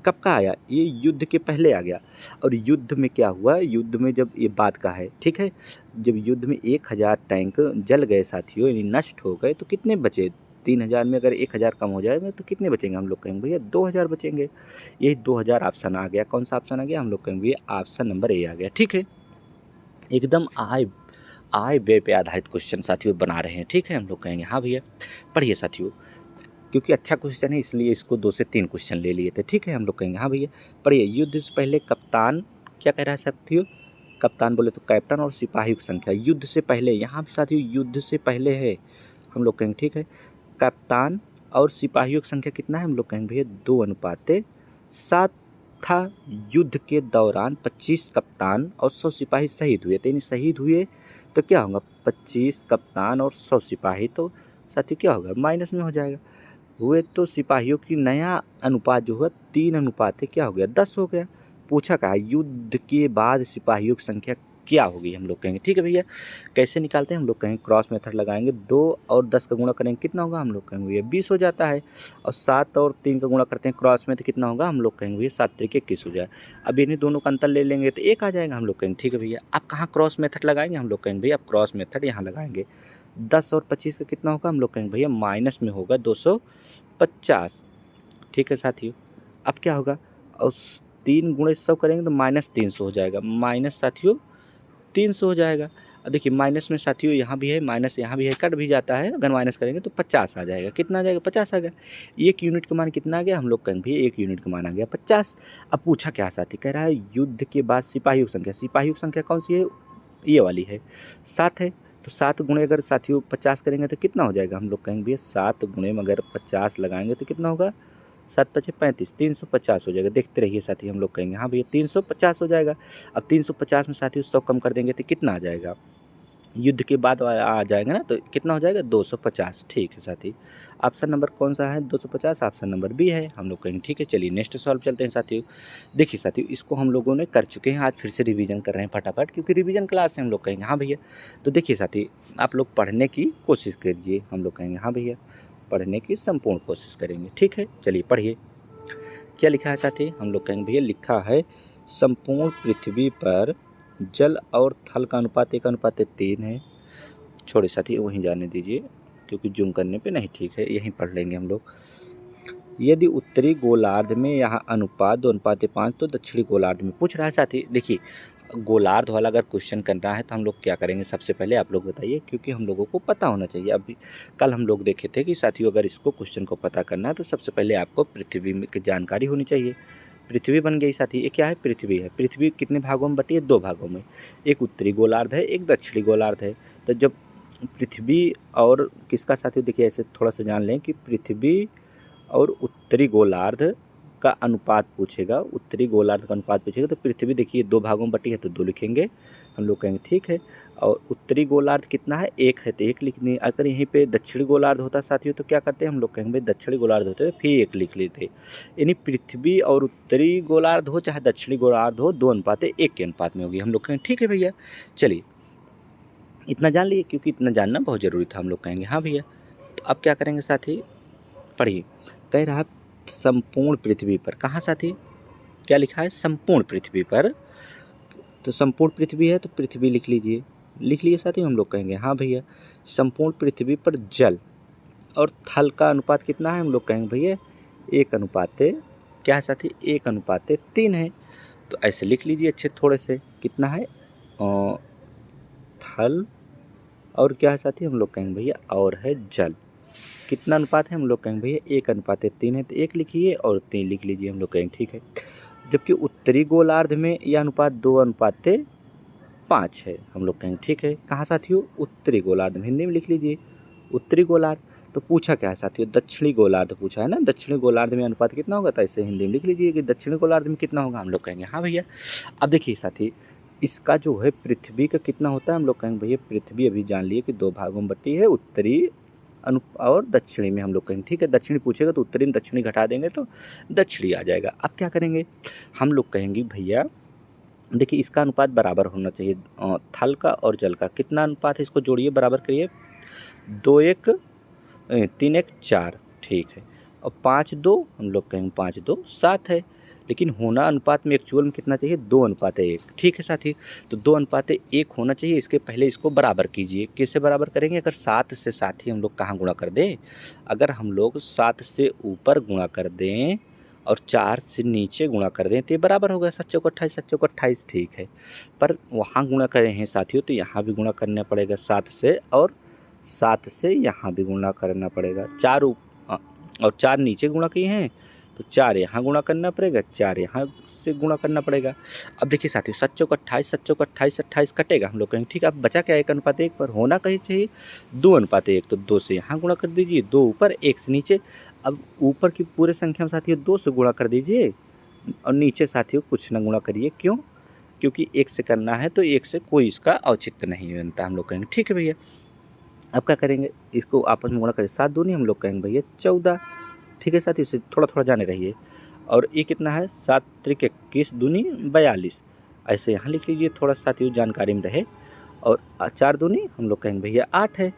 कब का आया, ये युद्ध के पहले आ गया। और युद्ध में क्या हुआ, युद्ध में जब ये बात का है, ठीक है, जब युद्ध में 1000 टैंक जल गए साथियों, यानी नष्ट हो गए, तो कितने बचे, 3000 में अगर 1000 कम हो जाएगा तो कितने बचेंगे, हम लोग कहेंगे भैया 2000 बचेंगे। यही 2000 ऑप्शन आ गया, कौन सा ऑप्शन आ गया, हम लोग कहेंगे भैया ऑप्शन नंबर ए आ गया, ठीक है। एकदम आय व्यय पे आधारित क्वेश्चन साथियों बना रहे हैं, ठीक है। हम लोग कहेंगे हाँ भैया। पढ़िए साथियों, क्योंकि अच्छा क्वेश्चन है इसलिए इसको 2 से 3 क्वेश्चन ले लिए थे, ठीक है। हम लोग कहेंगे हाँ भैया। पढ़िए, युद्ध से पहले कप्तान क्या कह रहा है साथियों? कप्तान बोले तो कैप्टन और सिपाही की संख्या युद्ध से पहले, यहाँ भी साथियों युद्ध से पहले है। हम लोग कहेंगे ठीक है। कप्तान और सिपाहियों की संख्या कितना है? हम लोग कहेंगे भैया 2:7 था। युद्ध के दौरान 25 कप्तान और 100 सिपाही शहीद हुए, तो यानी शहीद हुए तो क्या होगा? 25 कप्तान और 100 सिपाही, तो साथियों क्या होगा? माइनस में हो जाएगा। हुए तो सिपाहियों की नया अनुपात जो हुआ 3:10 क्या हो गया? 10 हो गया। पूछा कहा युद्ध के बाद सिपाहियों की संख्या क्या होगी? हम लोग कहेंगे ठीक है भैया। कैसे निकालते हैं? हम लोग कहेंगे क्रॉस मेथड लगाएंगे। 2 और 10 का गुणा करेंगे कितना होगा? हम लोग कहेंगे भैया 20 हो जाता है। और 7 और 3 का गुणा करते हैं क्रॉस में तो कितना होगा? हम लोग कहेंगे भैया 7 3 21 हो जाए। अब इन्हीं दोनों का अंतर ले लेंगे तो 1 आ जाएगा। हम लोग कहेंगे ठीक है भैया। आप कहाँ क्रॉस मेथड लगाएंगे? हम लोग कहेंगे भैया आप क्रॉस मेथड यहाँ लगाएंगे। 10 और 25 का कितना होगा? हम लोग कहेंगे भैया माइनस में होगा 250, ठीक है साथियों। अब क्या होगा? और 3 गुणे 100 करेंगे तो -300 हो जाएगा। माइनस साथियों 300 हो जाएगा। अब देखिए माइनस में साथियों यहाँ भी है, माइनस यहाँ भी है, कट भी जाता है। अगर माइनस करेंगे तो 50 आ जाएगा। कितना आ जाएगा? 50 आ गया। 1 यूनिट का मान कितना आ गया? हम लोग कहेंगे भैया 1 यूनिट का मान आ गया 50। अब पूछा क्या साथी? कह रहा है युद्ध के बाद सिपाहियों की संख्या। सिपाहियों की संख्या कौन सी है? ये वाली है, 7 है। तो 7 गुणे अगर साथियों 50 करेंगे तो कितना हो जाएगा? हम लोग कहेंगे भैया 7 गुणे में अगर 50 लगाएंगे तो कितना होगा? 7 पचे 35, 350 हो जाएगा। देखते रहिए साथी। हम लोग कहेंगे हाँ भैया 350 हो जाएगा। अब 350 में साथियों 100 कम कर देंगे तो कितना आ जाएगा? युद्ध के बाद आ जाएगा ना, तो कितना हो जाएगा? 250, ठीक है साथी। ऑप्शन नंबर कौन सा है? 250 ऑप्शन नंबर बी है। हम लोग कहेंगे ठीक है। चलिए नेक्स्ट सॉल्व चलते हैं साथियों। देखिए साथियों, इसको हम लोगों ने कर चुके हैं, आज फिर से रिवीजन कर रहे हैं फटाफट, क्योंकि रिवीजन क्लास है। हम लोग कहेंगे हाँ भैया। तो देखिए साथी, आप लोग पढ़ने की कोशिश कीजिए। हम लोग कहेंगे हाँ भैया, पढ़ने की संपूर्ण कोशिश करेंगे, ठीक है। चलिए पढ़िए, क्या लिखा है साथी? हम लोग कहेंगे भैया लिखा है संपूर्ण पृथ्वी पर जल और थल का अनुपात 1:3 है। छोड़े साथी, वहीं जाने दीजिए, क्योंकि जूम करने पे नहीं ठीक है, यहीं पढ़ लेंगे हम लोग। यदि उत्तरी गोलार्ध में यहाँ अनुपात 2:5 तो दक्षिणी गोलार्ध में पूछ रहा है साथी। देखिए गोलार्ध वाला अगर क्वेश्चन करना है तो हम लोग क्या करेंगे? सबसे पहले आप लोग बताइए, क्योंकि हम लोगों को पता होना चाहिए। अभी कल हम लोग देखे थे कि साथियों अगर इसको क्वेश्चन को पता करना है तो सबसे पहले आपको पृथ्वी की जानकारी होनी चाहिए। पृथ्वी बन गई साथी। ये क्या है? पृथ्वी है। पृथ्वी कितने भागों में बटी है? 2 भागों में। एक उत्तरी गोलार्ध है, एक दक्षिणी गोलार्ध है। तो जब पृथ्वी और किसका साथियों, देखिए ऐसे थोड़ा सा जान लें कि पृथ्वी और उत्तरी गोलार्ध का अनुपात पूछेगा, उत्तरी गोलार्ध का अनुपात पूछेगा तो पृथ्वी देखिए 2 भागों में बटी है तो 2 लिखेंगे। हम लोग कहेंगे ठीक है। और उत्तरी गोलार्ध कितना है? 1 है तो 1 लिखने। अगर यहीं पे दक्षिणी गोलार्ध होता साथियों तो क्या करते हैं? हम लोग कहेंगे भाई दक्षिणी गोलार्ध होते तो फिर 1 लिख लेते। यानी पृथ्वी और उत्तरी गोलार्ध हो चाहे दक्षिणी गोलार्ध हो, 2:1 के अनुपात में होगी। हम लोग कहेंगे ठीक है भैया। चलिए इतना जान लिए, क्योंकि इतना जानना बहुत ज़रूरी था। हम लोग कहेंगे हाँ भैया। तो अब क्या करेंगे साथी? पढ़िए, कह रहा संपूर्ण पृथ्वी पर। कहाँ साथी? क्या लिखा है? संपूर्ण पृथ्वी पर। तो संपूर्ण पृथ्वी है तो पृथ्वी लिख लीजिए। लिख लिए साथी? हम लोग कहेंगे हाँ भैया। संपूर्ण पृथ्वी पर जल और थल का अनुपात कितना है? हम लोग कहेंगे भैया 1:, क्या है साथी? 1:3 है। तो ऐसे लिख लीजिए अच्छे थोड़े से। कितना है? थल और क्या है साथी? हम लोग कहेंगे भैया और है जल। कितना अनुपात है? हम लोग कहेंगे भैया 1:3 है तो 1 लिखिए और 3 लिख लीजिए। हम लोग कहेंगे ठीक है। जबकि उत्तरी गोलार्ध में यह अनुपात 2:5 है। हम लोग कहेंगे ठीक है। कहाँ साथियों? उत्तरी गोलार्ध में। हिंदी में लिख लीजिए उत्तरी गोलार्ध। तो पूछा क्या है साथियों? दक्षिणी गोलार्ध पूछा है ना। दक्षिणी गोलार्ध में अनुपात कितना होगा? तो ऐसे हिंदी में लिख लीजिए कि दक्षिणी गोलार्ध में कितना होगा। हम लोग कहेंगे हाँ भैया। अब देखिए साथी, इसका जो है पृथ्वी का कितना होता है? हम लोग कहेंगे भैया पृथ्वी अभी जान लिए कि 2 भागों में बटी है, उत्तरी और दक्षिणी में। हम लोग कहेंगे ठीक है। दक्षिणी पूछेगा तो उत्तरी में दक्षिणी घटा देंगे तो दक्षिणी आ जाएगा। अब क्या करेंगे? हम लोग कहेंगे भैया देखिए इसका अनुपात बराबर होना चाहिए। थल का और जल का कितना अनुपात है? इसको जोड़िए, बराबर करिए। 2:1 3:1 4, ठीक है। और 5:2 हम लोग कहेंगे 5:2 7 है। लेकिन होना अनुपात में एक्चुअल में कितना चाहिए? 2:1, ठीक है साथी। तो 2:1 होना चाहिए। इसके पहले इसको बराबर कीजिए। कैसे बराबर करेंगे? अगर 7 से साथी हम लोग कहाँ गुणा कर दें? अगर हम लोग 7 से ऊपर गुणा कर दें और 4 से नीचे गुणा कर दें तो ये बराबर होगा 7 चौक 28, 7 चौक 28, ठीक है। पर वहाँ गुणा करे हैं साथियों तो यहाँ भी गुणा करना पड़ेगा 7 से, और 7 से यहाँ भी गुणा करना पड़ेगा। और 4 नीचे गुणा किए हैं तो 4 यहाँ गुणा करना पड़ेगा, 4 यहाँ से गुणा करना पड़ेगा। अब देखिए साथियों 7 चौक 28, 7 चौक 28, 28 कटेगा हम लोग कहेंगे ठीक है। अब बचा क्या 1:1 पर होना कहीं चाहिए 2:1, तो 2 से यहाँ गुणा कर दीजिए, 2 ऊपर 1 से नीचे। अब ऊपर की पूरे संख्या में साथियों 2 से गुणा कर दीजिए और नीचे साथियों कुछ ना गुणा करिए। क्यों? क्योंकि 1 से करना है तो 1 से कोई इसका औचित्य नहीं बनता। हम लोग कहेंगे ठीक है भैया। अब क्या करेंगे, इसको आपस में गुणा करें, 7 दूनी हम लोग कहेंगे भैया 14, ठीक है साथियों। इसे थोड़ा थोड़ा जाने रहिए। और ये कितना है 7 त्रिक 21 दूनी 42, ऐसे यहाँ लिख लीजिए, थोड़ा साथियों जानकारी में रहे। और 4 दूनी हम लोग कहेंगे भैया 8 है,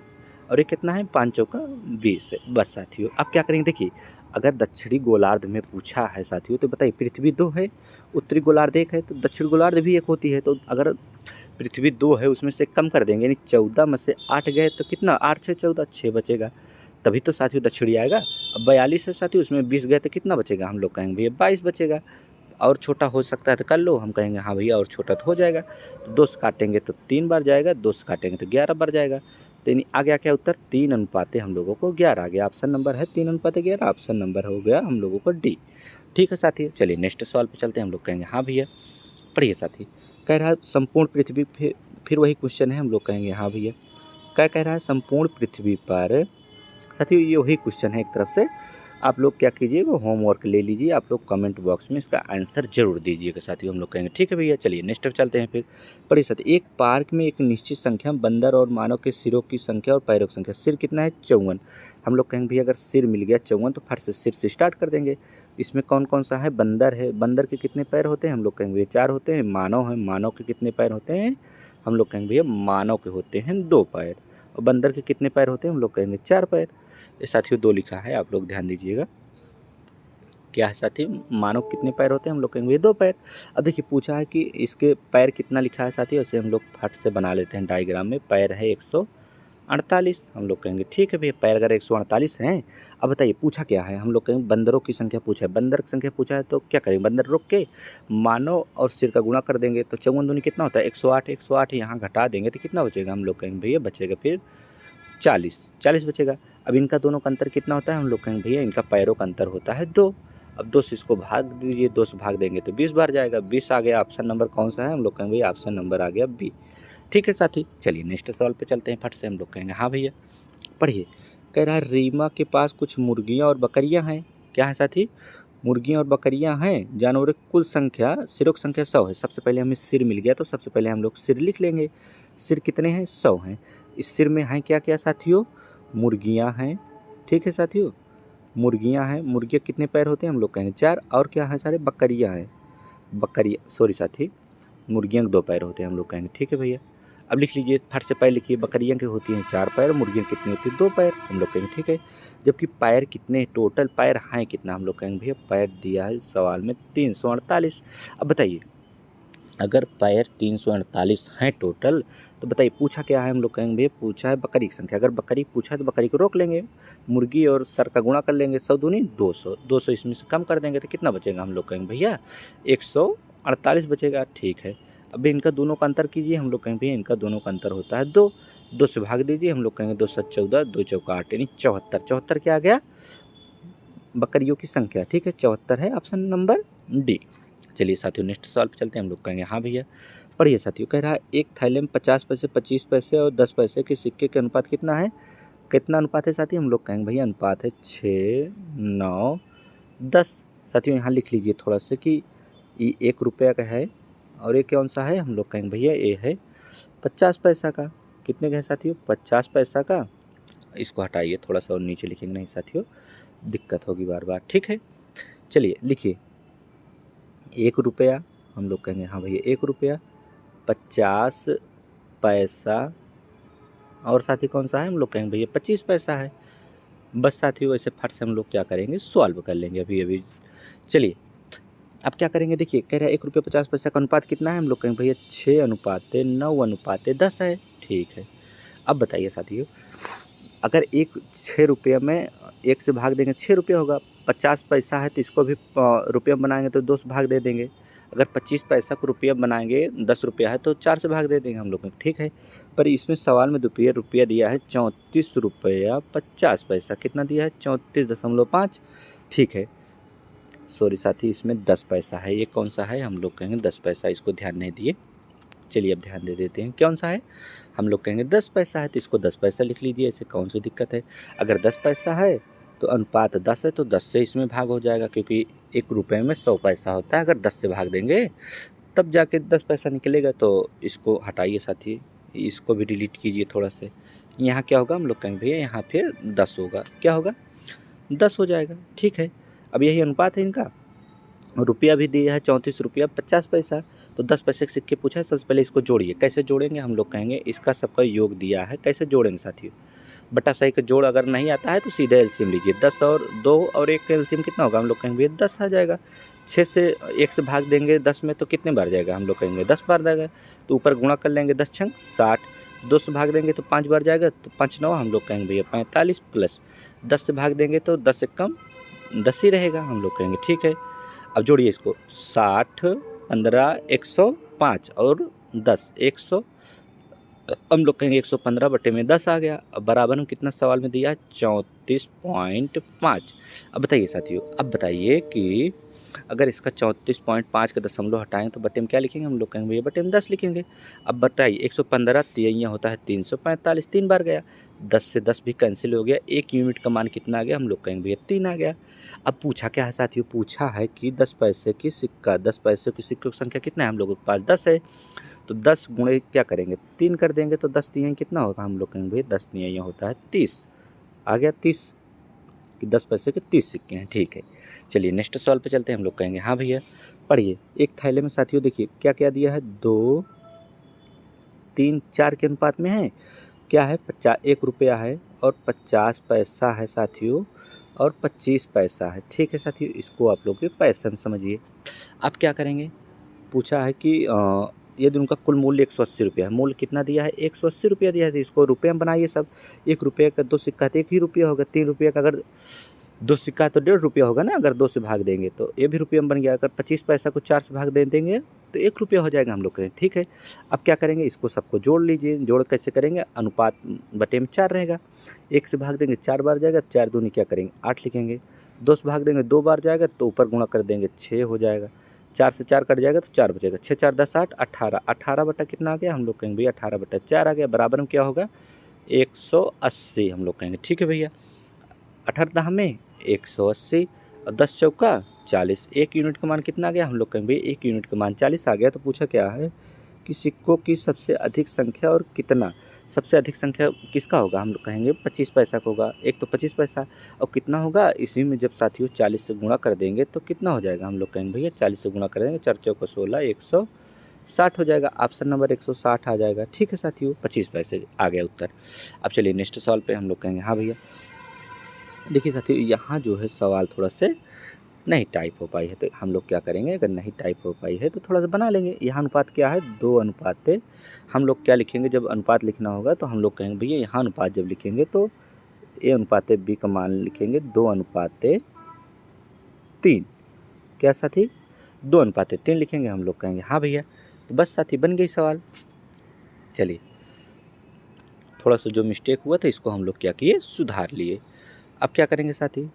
और ये कितना है 5 चौका 20 है। बस साथियों अब क्या करेंगे, देखिए अगर दक्षिणी गोलार्ध में पूछा है साथियों तो बताइए पृथ्वी 2 है, उत्तरी गोलार्ध 1 है, तो दक्षिण गोलार्ध भी 1 होती है। तो अगर पृथ्वी 2 है उसमें से कम कर देंगे, यानी 14 में से 8 गए तो कितना 8 6 14, 6 बचेगा, तभी तो साथियों दक्षिणी आएगा। अब 42 है साथियों, उसमें 20 गए तो कितना बचेगा, हम लोग कहेंगे भैया 22 बचेगा। और छोटा हो सकता है तो कर लो, हम कहेंगे हाँ भैया और छोटा तो हो जाएगा। तो 2 से काटेंगे तो 3 बार जाएगा, 2 से काटेंगे तो 11 बार जाएगा। तो यानी आ गया क्या उत्तर 3:11 हम लोगों को 11 आ गया। ऑप्शन नंबर है 3:11, ऑप्शन नंबर हो गया हम लोगों को डी। ठीक है साथी, चलिए नेक्स्ट सवाल पे चलते हैं। हम लोग कहेंगे हाँ भैया। पढ़िए साथी, कह रहा है संपूर्ण पृथ्वी, फिर वही क्वेश्चन है, हम लोग कहेंगे हाँ भैया। क्या कह रहा है संपूर्ण पृथ्वी पर, साथियों ये वही क्वेश्चन है एक तरफ से। आप लोग क्या कीजिएगा होमवर्क ले लीजिए, आप लोग कमेंट बॉक्स में इसका आंसर जरूर दीजिएगा साथियों। हम लोग कहेंगे ठीक है भैया। चलिए नेक्स्ट पे चलते हैं फिर। पढ़िए साथी, एक पार्क में एक निश्चित संख्या बंदर और मानव के सिरों की संख्या और पैरों की संख्या। सिर कितना है 54, हम लोग कहेंगे भैया अगर सिर मिल गया 54 तो फट से सिर से स्टार्ट कर देंगे। इसमें कौन कौन सा है, बंदर है, बंदर के कितने पैर होते हैं, हम लोग कहेंगे भैया 4 होते हैं। मानव है, मानव के कितने पैर होते हैं, हम लोग कहेंगे भैया मानव के होते हैं 2 पैर। और बंदर के कितने पैर होते हैं, हम लोग कहेंगे 4 पैर। ये साथियों 2 लिखा है, आप लोग ध्यान दीजिएगा। क्या है साथी, मानव कितने पैर होते हैं, हम लोग कहेंगे 2 पैर। अब देखिए पूछा है कि इसके पैर कितना लिखा है साथी, उसे हम लोग फट से बना लेते हैं डायग्राम में। पैर है 148, हम लोग कहेंगे ठीक है भैया पैर अगर 148 हैं। अब बताइए पूछा क्या है, हम लोग कहेंगे बंदरों की संख्या पूछा है, बंदर की संख्या पूछा है तो क्या करेंगे, बंदर रोक के मानव और सिर का गुणा कर देंगे तो 54 दूनी कितना होता है 108, 108 यहाँ घटा देंगे तो कितना बचेगा, हम लोग कहेंगे भैया बचेगा फिर 40 बचेगा। अब इनका दोनों का अंतर कितना होता है, हम लोग कहेंगे भैया इनका पैरों का अंतर होता है 2। अब 2 से इसको भाग दीजिए, 2 से भाग देंगे तो 20 बार जाएगा, 20 आ गया। ऑप्शन नंबर कौन सा है, हम लोग कहेंगे भैया ऑप्शन नंबर आ गया बी। ठीक है साथी, चलिए नेक्स्ट सवाल पे चलते हैं फट से। हम लोग कहेंगे हाँ भैया। पढ़िए, कह रहा है रीमा के पास कुछ मुर्गियाँ और बकरियाँ हैं। क्या है साथी, मुर्गियाँ और बकरियाँ हैं। जानवरों की कुल संख्या, सिरों की संख्या 100 है। सबसे पहले हमें सिर मिल गया तो सबसे पहले हम लोग सिर लिख लेंगे। सिर कितने हैं 100 हैं। इस सिर में हैं क्या क्या साथियों, मुर्गियाँ हैं। ठीक है साथियों, मुर्गियाँ हैं। मुर्गियाँ कितने पैर होते हैं, हम लोग कहेंगे 4। और क्या है सारे, बकरियाँ हैं। बकरियाँ सॉरी साथी, मुर्गियाँ के 2 पैर होते हैं, हम लोग कहेंगे ठीक है भैया। अब लिख लीजिए फट से पैर लिखिए, बकरियाँ की होती हैं 4 पैर, मुर्गियाँ कितनी होती हैं 2 पैर, हम लोग कहेंगे ठीक है। जबकि पैर कितने, टोटल पैर हैं कितना, हम लोग कहेंगे भैया पैर दिया है सवाल में 348। अब बताइए अगर पैर 348 हैं टोटल तो बताइए पूछा क्या है, हम लोग कहेंगे भैया पूछा है बकरी की संख्या। अगर बकरी पूछा है तो बकरी को रोक लेंगे, मुर्गी और सर का गुणा कर लेंगे, 100 दूनी 200, 200 इसमें से कम कर देंगे तो कितना बचेगा, हम लोग कहेंगे भैया 148 बचेगा। ठीक है, अभी इनका दोनों का अंतर कीजिए, हम लोग कहेंगे भैया इनका दोनों का अंतर होता है 2। 2 से भाग दीजिए, हम लोग कहेंगे 2 7 14, 2 चौका 8 यानी 74। 74 क्या आ गया, बकरियों की संख्या। ठीक है 74 है ऑप्शन नंबर डी। चलिए साथियों नेक्स्ट सवाल पे चलते हैं। हम लोग कहेंगे हाँ भैया। पढ़िए साथियों, कह रहा है एक थैले में 50 पैसे, 25 पैसे और 10 पैसे के सिक्के के अनुपात कितना है। कितना अनुपात है साथियों, हम लोग कहेंगे भैया अनुपात है 6 9 10। साथियों यहाँ लिख लीजिए थोड़ा सा कि ये 1 रुपया का है और ये कौन सा है, हम लोग कहेंगे भैया ये है 50 पैसा का। कितने का है साथियों, 50 पैसा का। इसको हटाइए थोड़ा सा और नीचे लिखेंगे, नहीं साथियों दिक्कत होगी बार बार। ठीक है, चलिए लिखिए 1 रुपया, हम लोग कहेंगे हाँ भैया 1 रुपया, 50 पैसा और साथी कौन सा है, हम लोग कहेंगे भैया 25 पैसा है। बस साथियों वैसे फट से हम लोग क्या करेंगे सॉल्व कर लेंगे अभी। चलिए अब क्या करेंगे, देखिए कह रहा है 1 रुपया 50 पैसा का अनुपात कितना है, हम लोग कहेंगे भैया 6:9:10 है। ठीक है, अब बताइए साथियों अगर एक 6 रुपये में 1 से भाग देंगे 6 रुपये होगा, 50 पैसा है तो इसको भी रुपये में बनाएंगे तो 2 से भाग दे देंगे। अगर 25 पैसा को रुपया बनाएंगे 10 रुपया है तो 4 से भाग दे देंगे हम लोग, ठीक है। पर इसमें सवाल में रुपया दिया है 34 रुपया 50 पैसा, कितना दिया है 34.5, ठीक है। सॉरी साथी, इसमें 10 पैसा है, ये कौन सा है हम लोग कहेंगे 10 पैसा, इसको ध्यान नहीं दिए। चलिए अब ध्यान दे देते हैं कौन सा है, हम लोग कहेंगे 10 पैसा है तो इसको 10 पैसा लिख लीजिए, ऐसे कौन सी दिक्कत है। अगर 10 पैसा है तो अनुपात 10 है तो 10 से इसमें भाग हो जाएगा, क्योंकि 1 रुपये में 100 पैसा होता है। अगर 10 से भाग देंगे तब जाके 10 पैसा निकलेगा, तो इसको हटाइए साथी, इसको भी डिलीट कीजिए थोड़ा से। यहाँ क्या होगा हम लोग कहेंगे भैया यहाँ फिर 10 होगा, क्या होगा 10 हो जाएगा, ठीक है। अब यही अनुपात है इनका, रुपया भी दिया है 34 रुपया 50 पैसा, तो 10 पैसे के सिक्के पूछा है। सबसे पहले इसको जोड़िए, कैसे जोड़ेंगे हम लोग कहेंगे इसका सबका योग दिया है, कैसे जोड़ेंगे साथियों, बटा सही का जोड़ अगर नहीं आता है तो सीधे एलसीएम लीजिए, 10 और 2 और 1 का एलसीएम कितना होगा हम लोग कहेंगे 10 आ जाएगा। 6 से 1 से भाग देंगे 10 में तो कितने बार जाएगा हम लोग कहेंगे 10 बार जाएगा, तो ऊपर गुणा कर लेंगे 10 छंग 60, 2 से भाग देंगे तो 5 बार जाएगा, तो 5 9 हम लोग कहेंगे भैया 45 प्लस 10 से भाग देंगे तो 10 से कम 10 ही रहेगा हम लोग कहेंगे, ठीक है। अब जोड़िए इसको 60 15 105 और 10 100, हम लोग कहेंगे 115 बटे में 10 आ गया। अब बराबर में कितना सवाल में दिया 34.5। अब बताइए साथियों, अब बताइए कि अगर इसका 34.5 का दशमलव हटाएं तो बटे में क्या लिखेंगे हम लोग कहेंगे भैया बटे में 10 लिखेंगे। अब बताइए 115 तिहैया होता है 345, 3 बार गया, 10 से 10 भी कैंसिल हो गया, 1 यूनिट का मान कितना आ गया हम लोग कहेंगे भैया 3 आ गया। अब पूछा क्या है साथियों, पूछा है कि 10 पैसे की सिक्का, 10 पैसे की सिक्कों की संख्या कितना है हम लोगों के पास 10 है, तो 10 गुणे क्या करेंगे 3 कर देंगे तो 10 तिहाई कितना होगा हम लोग कहेंगे भैया 10 तिहाई होता है 30, आ गया 30 कि 10 पैसे के 30 सिक्के हैं, ठीक है। चलिए नेक्स्ट सवाल पे चलते हैं, हम लोग कहेंगे हाँ भैया पढ़िए। एक थैले में साथियों देखिए क्या क्या दिया है 2 3 4 के अनुपात में है, क्या है 1 रुपया है और 50 पैसा है साथियों और 25 पैसा है, ठीक है साथियों। इसको आप लोग के पैसे में समझिए। आप क्या करेंगे, पूछा है कि यदि उनका कुल मूल्य 180 रुपया है, मूल्य कितना दिया है 180 रुपया दिया है, तो इसको रुपये में बनाइए सब। 1 रुपये का 2 सिक्का तो 1 ही रुपया होगा, 3 रुपये का अगर 2 सिक्का तो 1.5 रुपया होगा ना, अगर 2 से भाग देंगे तो ये भी रुपये में बन गया। अगर 25 पैसा को 4 से भाग दे देंगे तो 1 रुपया हो जाएगा हम लोग करें, ठीक है। अब क्या करेंगे, इसको सबको जोड़ लीजिए, जोड़ कैसे करेंगे, अनुपात बटे में 4 रहेगा, 1 से भाग देंगे 4 बार जाएगा, 4 दूनी क्या करेंगे 8 लिखेंगे, 2 से भाग देंगे 2 बार जाएगा तो ऊपर गुणा कर देंगे 6 हो जाएगा, 4 से 4 कट जाएगा तो 4 बचेगा, 6 4 10 8 18, 18 बटा कितना आ गया हम लोग कहेंगे भैया 18 बटा 4 आ गया, बराबर में क्या होगा 180 हम लोग कहेंगे, ठीक है भैया। 18 में 180 और 10 चौका 40, 1 यूनिट का मान कितना आ गया हम लोग कहेंगे भैया 1 यूनिट का मान 40 आ गया। तो पूछा क्या है कि सिक्कों की सबसे अधिक संख्या और कितना, सबसे अधिक संख्या किसका होगा हम लोग कहेंगे 25 पैसा का होगा, एक तो 25 पैसा और कितना होगा, इसी में जब साथियों 40 से गुणा कर देंगे तो कितना हो जाएगा हम लोग कहेंगे भैया 40 से गुणा कर देंगे 4 चौका 16 160 हो जाएगा, ऑप्शन नंबर 160 आ जाएगा, ठीक है साथियों 25 पैसे आ गया उत्तर। अब चलिए नेक्स्ट सवाल पे हम लोग कहेंगे हाँ भैया। देखिए साथियों यहाँ जो है सवाल थोड़ा से नहीं टाइप हो पाई है, तो हम लोग क्या करेंगे, अगर नहीं टाइप हो पाई है तो थोड़ा सा बना लेंगे। यहाँ अनुपात क्या है 2 अनुपात, हम लोग क्या लिखेंगे जब अनुपात लिखना होगा तो हम लोग कहेंगे भैया यहाँ अनुपात जब लिखेंगे तो ए अनुपात बी का मान लिखेंगे 2 अनुपात 3, क्या साथी 2 अनुपात 3 लिखेंगे हम लोग कहेंगे हाँ भैया। तो बस साथी बन गई सवाल। चलिए थोड़ा सा जो मिस्टेक हुआ था इसको हम लोग क्या किए सुधार लिए। अब क्या करेंगे साथी,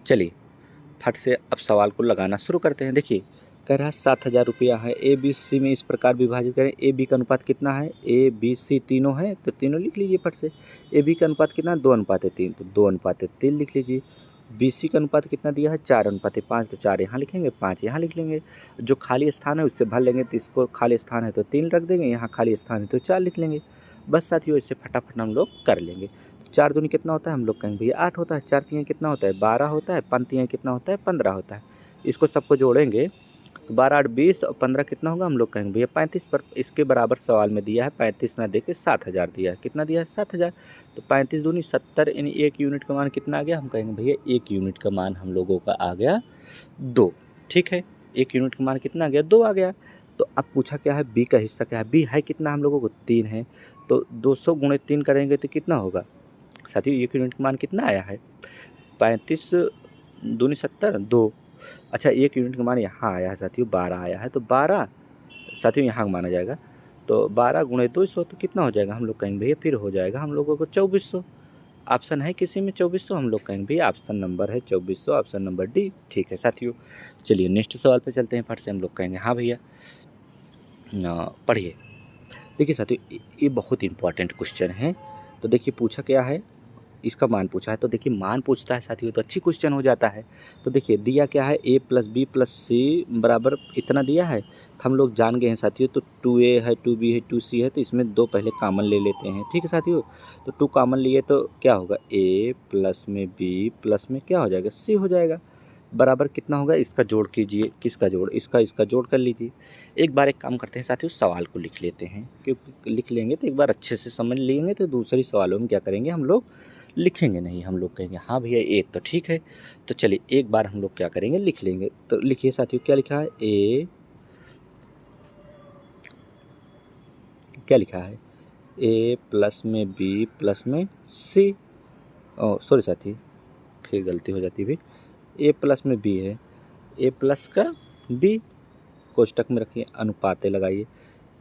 चलिए फट से अब सवाल को लगाना शुरू करते हैं। देखिए कह रहा है 7,000 रुपया है, ए बी सी में इस प्रकार विभाजित करें, ए बी का अनुपात कितना है, ए बी सी तीनों है तो तीनों लिख लीजिए फट से। ए बी का अनुपात कितना है 2 अनुपात 3, तो 2 अनुपात 3 लिख लीजिए। बी सी का अनुपात कितना दिया है 4 अनुपात 5, तो 4 यहाँ लिखेंगे 5 यहाँ लिख लेंगे। जो खाली स्थान है उससे भर लेंगे, तो इसको खाली स्थान है तो 3 रख देंगे, यहाँ खाली स्थान है तो 4 लिख लेंगे। बस साथियों इससे फटाफट हम लोग कर लेंगे। 4 दूनी कितना होता है हम लोग कहेंगे भैया 8 होता है, 4 तिहाई कितना होता है 12 होता है, 5 तिहाई कितना होता है 15 होता है। इसको सबको जोड़ेंगे तो 12 8 20 और 15 कितना होगा हम लोग कहेंगे भैया 35, पर इसके बराबर सवाल में दिया है 35 ना दे के 7,000 दिया है, कितना दिया है 7,000, तो 35 दूनी 70, यानी 1 यूनिट का मान कितना आ गया, हम कहेंगे भैया 1 यूनिट का मान हम लोगों का आ गया 2, ठीक है 1 यूनिट का मान कितना आ गया 2 आ गया। तो अब पूछा क्या है, बी का हिस्सा क्या है, बी है कितना हम लोगों को 3 है, तो 200 गुणे 3 करेंगे तो कितना होगा साथियों, एक यूनिट का मान कितना आया है 35 दूनी 70 2। अच्छा, एक यूनिट का मान यहाँ आया है साथियों 12 आया है, तो 12 साथियों यहाँ माना जाएगा, तो 12 गुणे 200 तो कितना हो जाएगा, हम लोग कहेंगे भैया फिर हो जाएगा हम लोगों को 2400। ऑप्शन है किसी में 2400, हम लोग कहेंगे भैया ऑप्शन नंबर है 2400, ऑप्शन नंबर डी ठीक है साथियों। चलिए नेक्स्ट सवाल पे चलते हैं, फट से हम लोग कहेंगे हाँ भैया पढ़िए। देखिए साथियों ये बहुत इंपॉर्टेंट क्वेश्चन है। तो देखिए पूछा क्या है, इसका मान पूछा है, तो देखिए मान पूछता है साथियों तो अच्छी क्वेश्चन हो जाता है। तो देखिए दिया क्या है, a प्लस बी प्लस सी बराबर इतना दिया है, तो हम लोग जान गए हैं साथियों, तो 2a है 2b है 2c है, तो इसमें 2 पहले कॉमन ले लेते हैं, ठीक है साथियों। तो 2 कॉमन लिए तो क्या होगा, a प्लस में b प्लस में क्या हो जाएगा, c हो जाएगा, बराबर कितना होगा, इसका जोड़ कीजिए, किसका जोड़, इसका जोड़ कर लीजिए। एक बार एक काम करते हैं साथियों, सवाल को लिख लेते हैं, क्योंकि लिख लेंगे तो एक बार अच्छे से समझ लेंगे, तो दूसरे सवालों में क्या करेंगे हम लोग लिखेंगे नहीं, हम लोग कहेंगे हाँ भैया एक तो ठीक है। तो चलिए एक बार हम लोग क्या करेंगे लिख लेंगे। तो लिखिए साथियों क्या लिखा है, क्या लिखा है, a प्लस में b प्लस में c, सॉरी साथी फिर गलती हो जाती है भाई, a प्लस में b है, a प्लस का b कोष्टक में रखिए, अनुपाते लगाइए,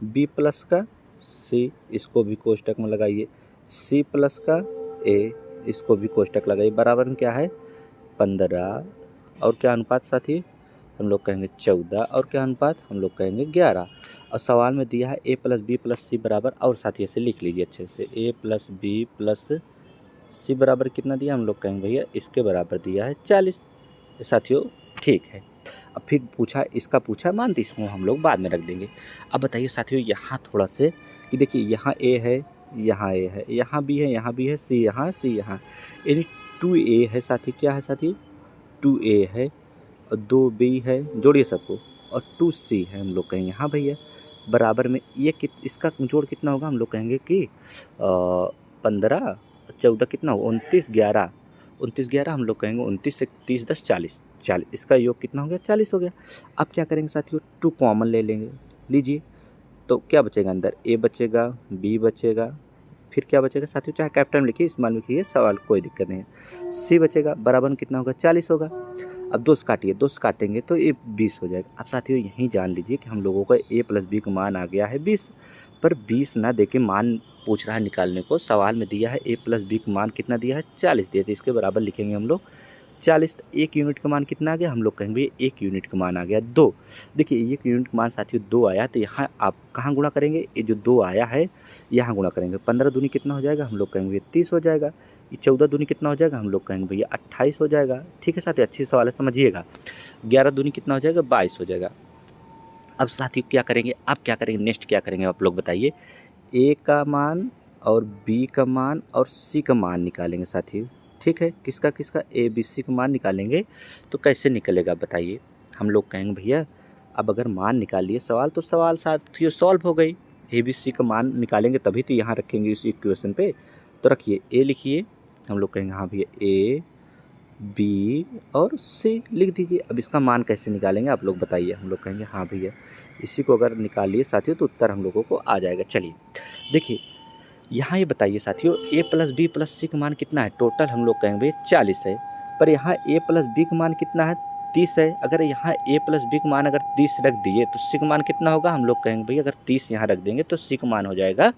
b प्लस का c इसको भी कोष्टक में लगाइए, c प्लस का a इसको भी कोष्टक लगाइए, बराबर में क्या है 15, और क्या अनुपात साथी हम लोग कहेंगे 14, और क्या अनुपात हम लोग कहेंगे 11। और सवाल में दिया है a प्लस बी प्लस सी बराबर, और साथी ऐसे लिख लीजिए अच्छे से, a प्लस बी प्लस सी बराबर कितना दिया, हम लोग कहेंगे भैया इसके बराबर दिया है 40 साथियों, ठीक है। अब फिर पूछा, इसका पूछा मान, तो इसको हम लोग बाद में रख देंगे। अब बताइए साथियों यहाँ थोड़ा से कि देखिए यहाँ a है, यहाँ a है, यहाँ b है, यहाँ b है, c यहाँ, c यहाँ, यानी 2a है साथी, क्या है साथी 2a है, और 2b है, जोड़िए सबको, और 2c है, हम लोग कहेंगे हाँ भैया, बराबर में ये इसका जोड़ कितना होगा, हम लोग कहेंगे कि 15 14 कितना होगा 29 11, 29 11 हम लोग कहेंगे 29 से 30 10 40, इसका योग कितना हो गया 40 हो गया। अब क्या करेंगे साथियों, 2 कॉमन ले लेंगे, लीजिए, तो क्या बचेगा अंदर, a बचेगा, b बचेगा, फिर क्या बचेगा साथियों, चाहे कैपिटल में लिखिए, स्मॉल लिखिए, सवाल कोई दिक्कत नहीं है, c बचेगा, बराबर में कितना होगा 40 होगा। अब 2 से काटिए, 2 से काटेंगे तो ये 20 हो जाएगा। अब साथियों यहीं जान लीजिए कि हम लोगों का a प्लस बी का मान आ गया है 20, पर 20 ना देके मान पूछ रहा है निकालने को, सवाल में दिया है a प्लस बी का मान कितना दिया है 40 दिया, तो इसके बराबर लिखेंगे हम लोग 40। एक यूनिट का मान कितना आ गया, हम लोग कहेंगे एक यूनिट का मान आ गया 2। देखिए एक यूनिट का मान साथियों 2 आया, तो यहाँ आप कहाँ गुणा करेंगे, ये जो 2 आया है यहाँ गुणा करेंगे, 15 दूनी कितना हो जाएगा, हम लोग कहेंगे 30 हो जाएगा, ये 14 दूनी कितना हो जाएगा, हम लोग कहेंगे भैया 28 हो जाएगा, ठीक है साथियों, अच्छी सवाल है समझिएगा। 11 दूनी कितना हो जाएगा 22 हो जाएगा। अब साथियों क्या करेंगे, अब क्या करेंगे, नेक्स्ट क्या करेंगे आप लोग बताइए, ए का मान और बी का मान और सी का मान निकालेंगे साथियों, ठीक है, किसका किसका, ए बी सी का मान निकालेंगे। तो कैसे निकलेगा बताइए, हम लोग कहेंगे भैया अब अगर मान निकाल लिए सवाल, तो सवाल साथियों सॉल्व हो गई, ए बी सी का मान निकालेंगे तभी तो यहाँ रखेंगे इस इक्वेशन पे। तो रखिए ए लिखिए, हम लोग कहेंगे हाँ भैया ए बी और सी लिख दीजिए। अब इसका मान कैसे निकालेंगे आप लोग बताइए, हम लोग कहेंगे हाँ भैया इसी को अगर निकालिए साथियों तो उत्तर हम लोगों को आ जाएगा। चलिए देखिए यहाँ ये बताइए साथियों, a प्लस बी प्लस सी का मान कितना है, टोटल हम लोग कहेंगे भैया 40 है, पर यहाँ a प्लस बी का मान कितना है 30 है। अगर यहाँ a प्लस बी का मान अगर 30 रख दिए तो सी का मान कितना होगा, हम लोग कहेंगे भैया अगर 30 यहाँ रख देंगे तो सी का मान हो जाएगा।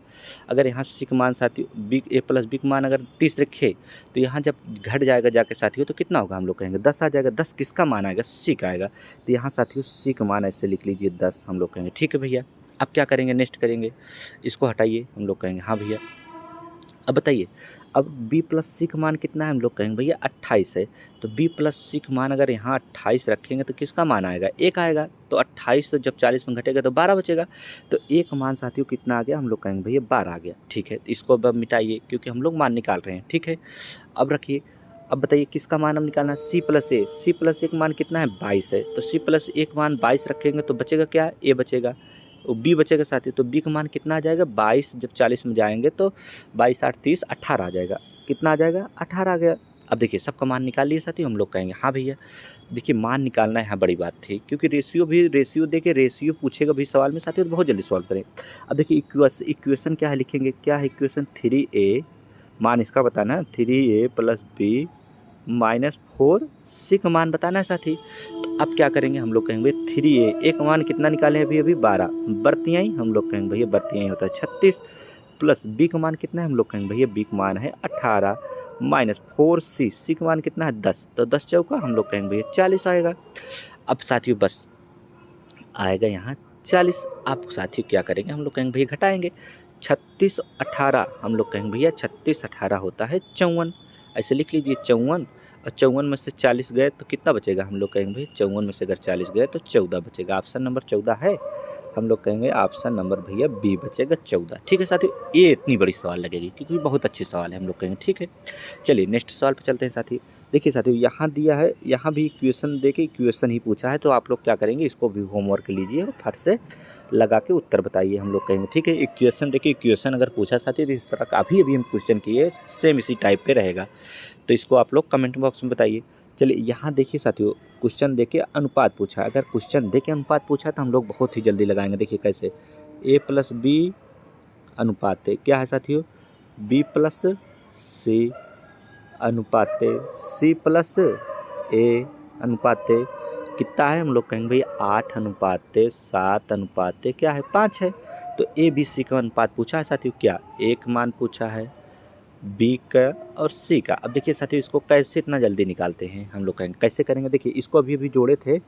अगर यहाँ सी का मान साथियों बी a प्लस बी का मान अगर 30 रखे तो यहाँ जब घट जाएगा जाके साथियों तो कितना होगा, हम लोग कहेंगे 10 आ जाएगा। 10 किसका मान आएगा, सी का आएगा, तो यहाँ साथियों सी का मान ऐसे लिख लीजिए 10, हम लोग कहेंगे ठीक है भैया। अब क्या करेंगे, नेक्स्ट करेंगे, इसको हटाइए, हम लोग कहेंगे हाँ भैया। अब बताइए अब b प्लस सी का मान कितना है, हम लोग कहेंगे भैया 28 है, तो b प्लस सी का मान अगर यहाँ 28 रखेंगे तो किसका मान आएगा, 1 आएगा, तो 28 जब 40 में घटेगा तो 12 बचेगा, तो एक मान साथियों कितना आ गया, हम लोग कहेंगे भैया 12 आ गया, ठीक है। तो इसको अब मिटाइए क्योंकि हम लोग मान निकाल रहे हैं, ठीक है। अब रखिए, अब बताइए किसका मान हम निकालना है, सी प्लस ए, सी प्लस ए का मान कितना है 22 है, तो सी प्लस ए का मान 22 रखेंगे तो बचेगा क्या, ए बचेगा, और बी बचेगा साथी, तो बी का मान कितना आ जाएगा 22, जब 40 में जाएंगे तो 22 8 30 18 आ जाएगा, कितना आ जाएगा 18 आ गया। अब देखिए सबका मान निकाल लिए साथी, हम लोग कहेंगे हाँ भैया। देखिए मान निकालना यहाँ बड़ी बात थी, क्योंकि रेशियो देके रेशियो पूछेगा भी सवाल में साथी तो बहुत जल्दी सॉल्व करें। अब देखिए इक्वेशन क्या है लिखेंगे, क्या है इक्वेशन 3a, मान इसका बताना है 3a + b - 4c का मान बताना है साथी। तो अब क्या करेंगे, हम लोग कहेंगे 3a, ए का मान कितना निकाले अभी 12, बर्तियाई हम लोग कहेंगे भैया बर्तियाई होता है 36, प्लस बी का मान कितना है, हम लोग कहेंगे भैया बी का मान है 18, -4c, सी का मान कितना है 10, तो 10 चौका हम लोग कहेंगे भैया 40 आएगा। अब साथियों बस आएगा यहाँ 40। आप साथियों क्या करेंगे, हम लोग कहेंगे भैया घटाएंगे, 36 18 हम लोग कहेंगे भैया 36 18 होता है 54, ऐसे लिख लीजिए 54, और 54 में से 40 गए तो कितना बचेगा, हम लोग कहेंगे भैया 54 में से अगर 40 गए तो 14 बचेगा। ऑप्शन नंबर 14 है, हम लोग कहेंगे ऑप्शन नंबर भैया बी बचेगा 14। ठीक है साथियों, ये इतनी बड़ी सवाल लगेगी क्योंकि बहुत अच्छी सवाल है, हम लोग कहेंगे ठीक है। चलिए नेक्स्ट सवाल पर चलते हैं साथी। देखिए साथियों यहाँ दिया है, यहाँ भी इक्वेशन दे के इक्वेशन ही पूछा है, तो आप लोग क्या करेंगे, इसको भी होमवर्क लीजिए और फट से लगा के उत्तर बताइए, हम लोग कहेंगे ठीक है। इक्वेशन देखिए, इक्वेशन अगर पूछा साथी तो इस तरह का अभी हम क्वेश्चन किए सेम इसी टाइप पे रहेगा, तो इसको आप लोग कमेंट बॉक्स में बताइए। चलिए यहाँ देखिए साथियों, क्वेश्चन देके अनुपात पूछा है, अगर क्वेश्चन देके अनुपात पूछा तो हम लोग बहुत ही जल्दी लगाएंगे। देखिए कैसे, a + b अनुपात क्या है साथियों, b + c अनुपात c + a अनुपात कितना है, हम लोग कहेंगे भैया 8 अनुपात 7 अनुपात क्या है 5 है। तो a b c का अनुपात पूछा है साथियों, क्या एक मान पूछा है बी का और सी का। अब देखिए साथियों इसको कैसे इतना जल्दी निकालते हैं, हम लोग कहेंगे कैसे करेंगे। देखिए इसको अभी जोड़े थे,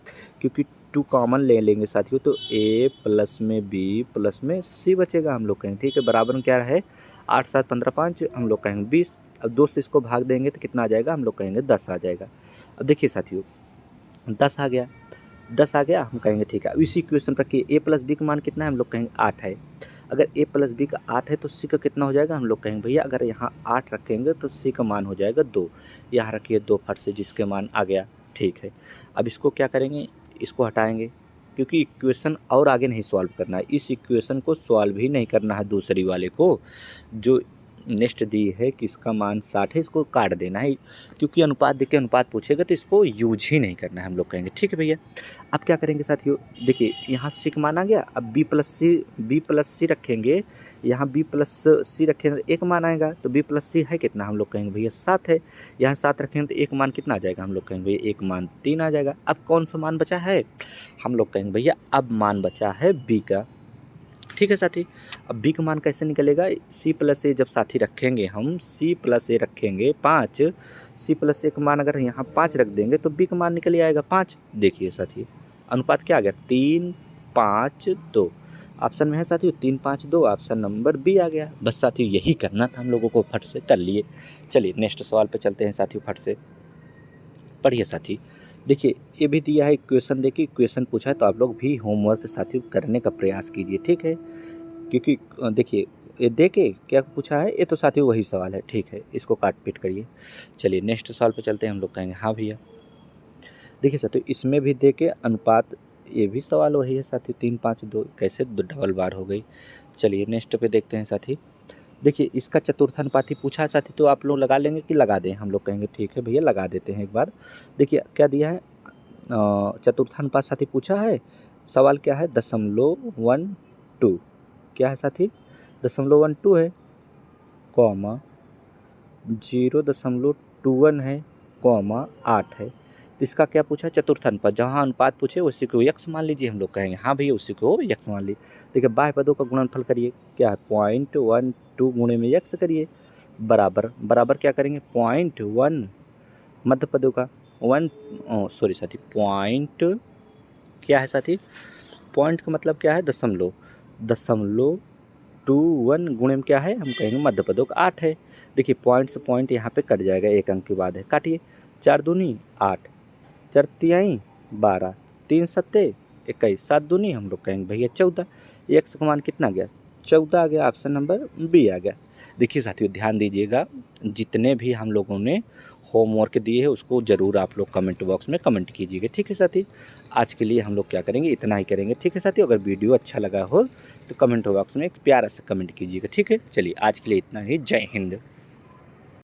क्योंकि 2 कॉमन ले लेंगे साथियों, तो a प्लस में b प्लस में c बचेगा, हम लोग कहेंगे ठीक है। बराबर में क्या है 8 7 15 5, हम लोग कहेंगे 20। अब 2 से इसको भाग देंगे तो कितना आ जाएगा, हम लोग कहेंगे 10 आ जाएगा। अब देखिए साथियों 10 आ गया, 10 आ गया, हम कहेंगे ठीक है। अब इसी क्वेश्चन पर कि a + b का मान कितना है, हम लोग कहेंगे 8 है। अगर a + b का 8 है तो c का कितना हो जाएगा, हम लोग कहेंगे भैया अगर यहाँ 8 रखेंगे तो c का मान हो जाएगा 2, यहाँ रखिए 2 फट से जिसके मान आ गया ठीक है। अब इसको क्या करेंगे, इसको हटाएंगे, क्योंकि इक्वेशन और आगे नहीं सॉल्व करना है, इस इक्वेशन को सॉल्व ही नहीं करना है, दूसरी वाले को जो नेक्स्ट दी है कि इसका मान 60 है, इसको काट देना है, क्योंकि अनुपात देख के अनुपात पूछेगा तो इसको यूज ही नहीं करना है, हम लोग कहेंगे ठीक है भैया। अब क्या करेंगे साथियों, देखिए यहाँ सी का मान आ गया, अब b + c रखेंगे, यहाँ b + c रखेंगे तो एक मान आएगा, तो b + c है कितना, हम लोग कहेंगे भैया 7 है। यहाँ 7 रखेंगे तो एक मान कितना आ जाएगा, हम लोग कहेंगे भैया एक मान 3 आ जाएगा। अब कौन सा मान बचा है, हम लोग कहेंगे भैया अब मान बचा है b का, ठीक है साथी। अब b का मान कैसे निकलेगा, c + a जब साथी रखेंगे हम, c + a रखेंगे 5, c + a का मान अगर यहाँ 5 रख देंगे तो b का मान निकल आएगा 5। देखिए साथी अनुपात क्या आ गया 3 5 2, ऑप्शन में है साथियों 3 5 2, ऑप्शन नंबर बी आ गया। बस साथियों यही करना था हम लोगों को, फट से कर लिए। चलिए नेक्स्ट सवाल पे चलते हैं साथियों, फट से पढ़िए साथी। देखिए ये भी दिया है इक्वेशन, देखिए इक्वेशन पूछा है तो आप लोग भी होमवर्क साथियों करने का प्रयास कीजिए ठीक है, क्योंकि देखिए ये दे के क्या पूछा है, ये तो साथियों वही सवाल है ठीक है, इसको काट पीट करिए। चलिए नेक्स्ट सवाल पे चलते हैं, हम लोग कहेंगे हाँ भैया। देखिए साथियों इसमें भी दे के अनुपात, ये भी सवाल वही है साथियों 3 5 2, कैसे डबल बार हो गई। चलिए नेक्स्ट पे देखते हैं साथी। देखिए इसका चतुर्थानुपाती पूछा है साथी, तो आप लोग लगा लेंगे कि लगा दें, हम लोग कहेंगे ठीक है भैया लगा देते हैं एक बार। देखिए क्या दिया है, चतुर्थानुपात साथी पूछा है, सवाल क्या है 0.12, क्या है साथी 0.12 है, कॉमा 0.21 है, कॉमा 8 है। तो इसका क्या पूछा है चतुर्थानुपात, जहाँ अनुपात पूछे उसी को यक्स मान लीजिए, हम लोग कहेंगे हाँ भैया उसी को यक्स मान लीजिए। देखिए बाह्य पदों का गुणनफल करिए, क्या है 0.12 गुणे में यक्स करिए, बराबर क्या करेंगे 0.1 मध्य पदों का सॉरी साथी पॉइंट, क्या है साथी पॉइंट का मतलब क्या है दशमलव, 0.21 गुणे में क्या है, हम कहेंगे मध्य पदों का 8 है। देखिए पॉइंट से पॉइंट यहाँ पे कट जाएगा, एक अंक के बाद है, काटिए 4 दूनी 8, 4 तिहाई 12, 3 सत्ते 21, 7 दूनी हम लोग कहेंगे भैया 14, एक्स का मान कितना गया 14 आ गया, ऑप्शन नंबर बी आ गया। देखिए साथियों ध्यान दीजिएगा, जितने भी हम लोगों ने होमवर्क दिए है उसको ज़रूर आप लोग कमेंट बॉक्स में कमेंट कीजिएगा ठीक है साथी। आज के लिए हम लोग क्या करेंगे, इतना ही करेंगे ठीक है साथियों। अगर वीडियो अच्छा लगा हो तो कमेंट बॉक्स में एक प्यारा सा कमेंट कीजिएगा ठीक है। चलिए आज के लिए इतना ही, जय हिंद।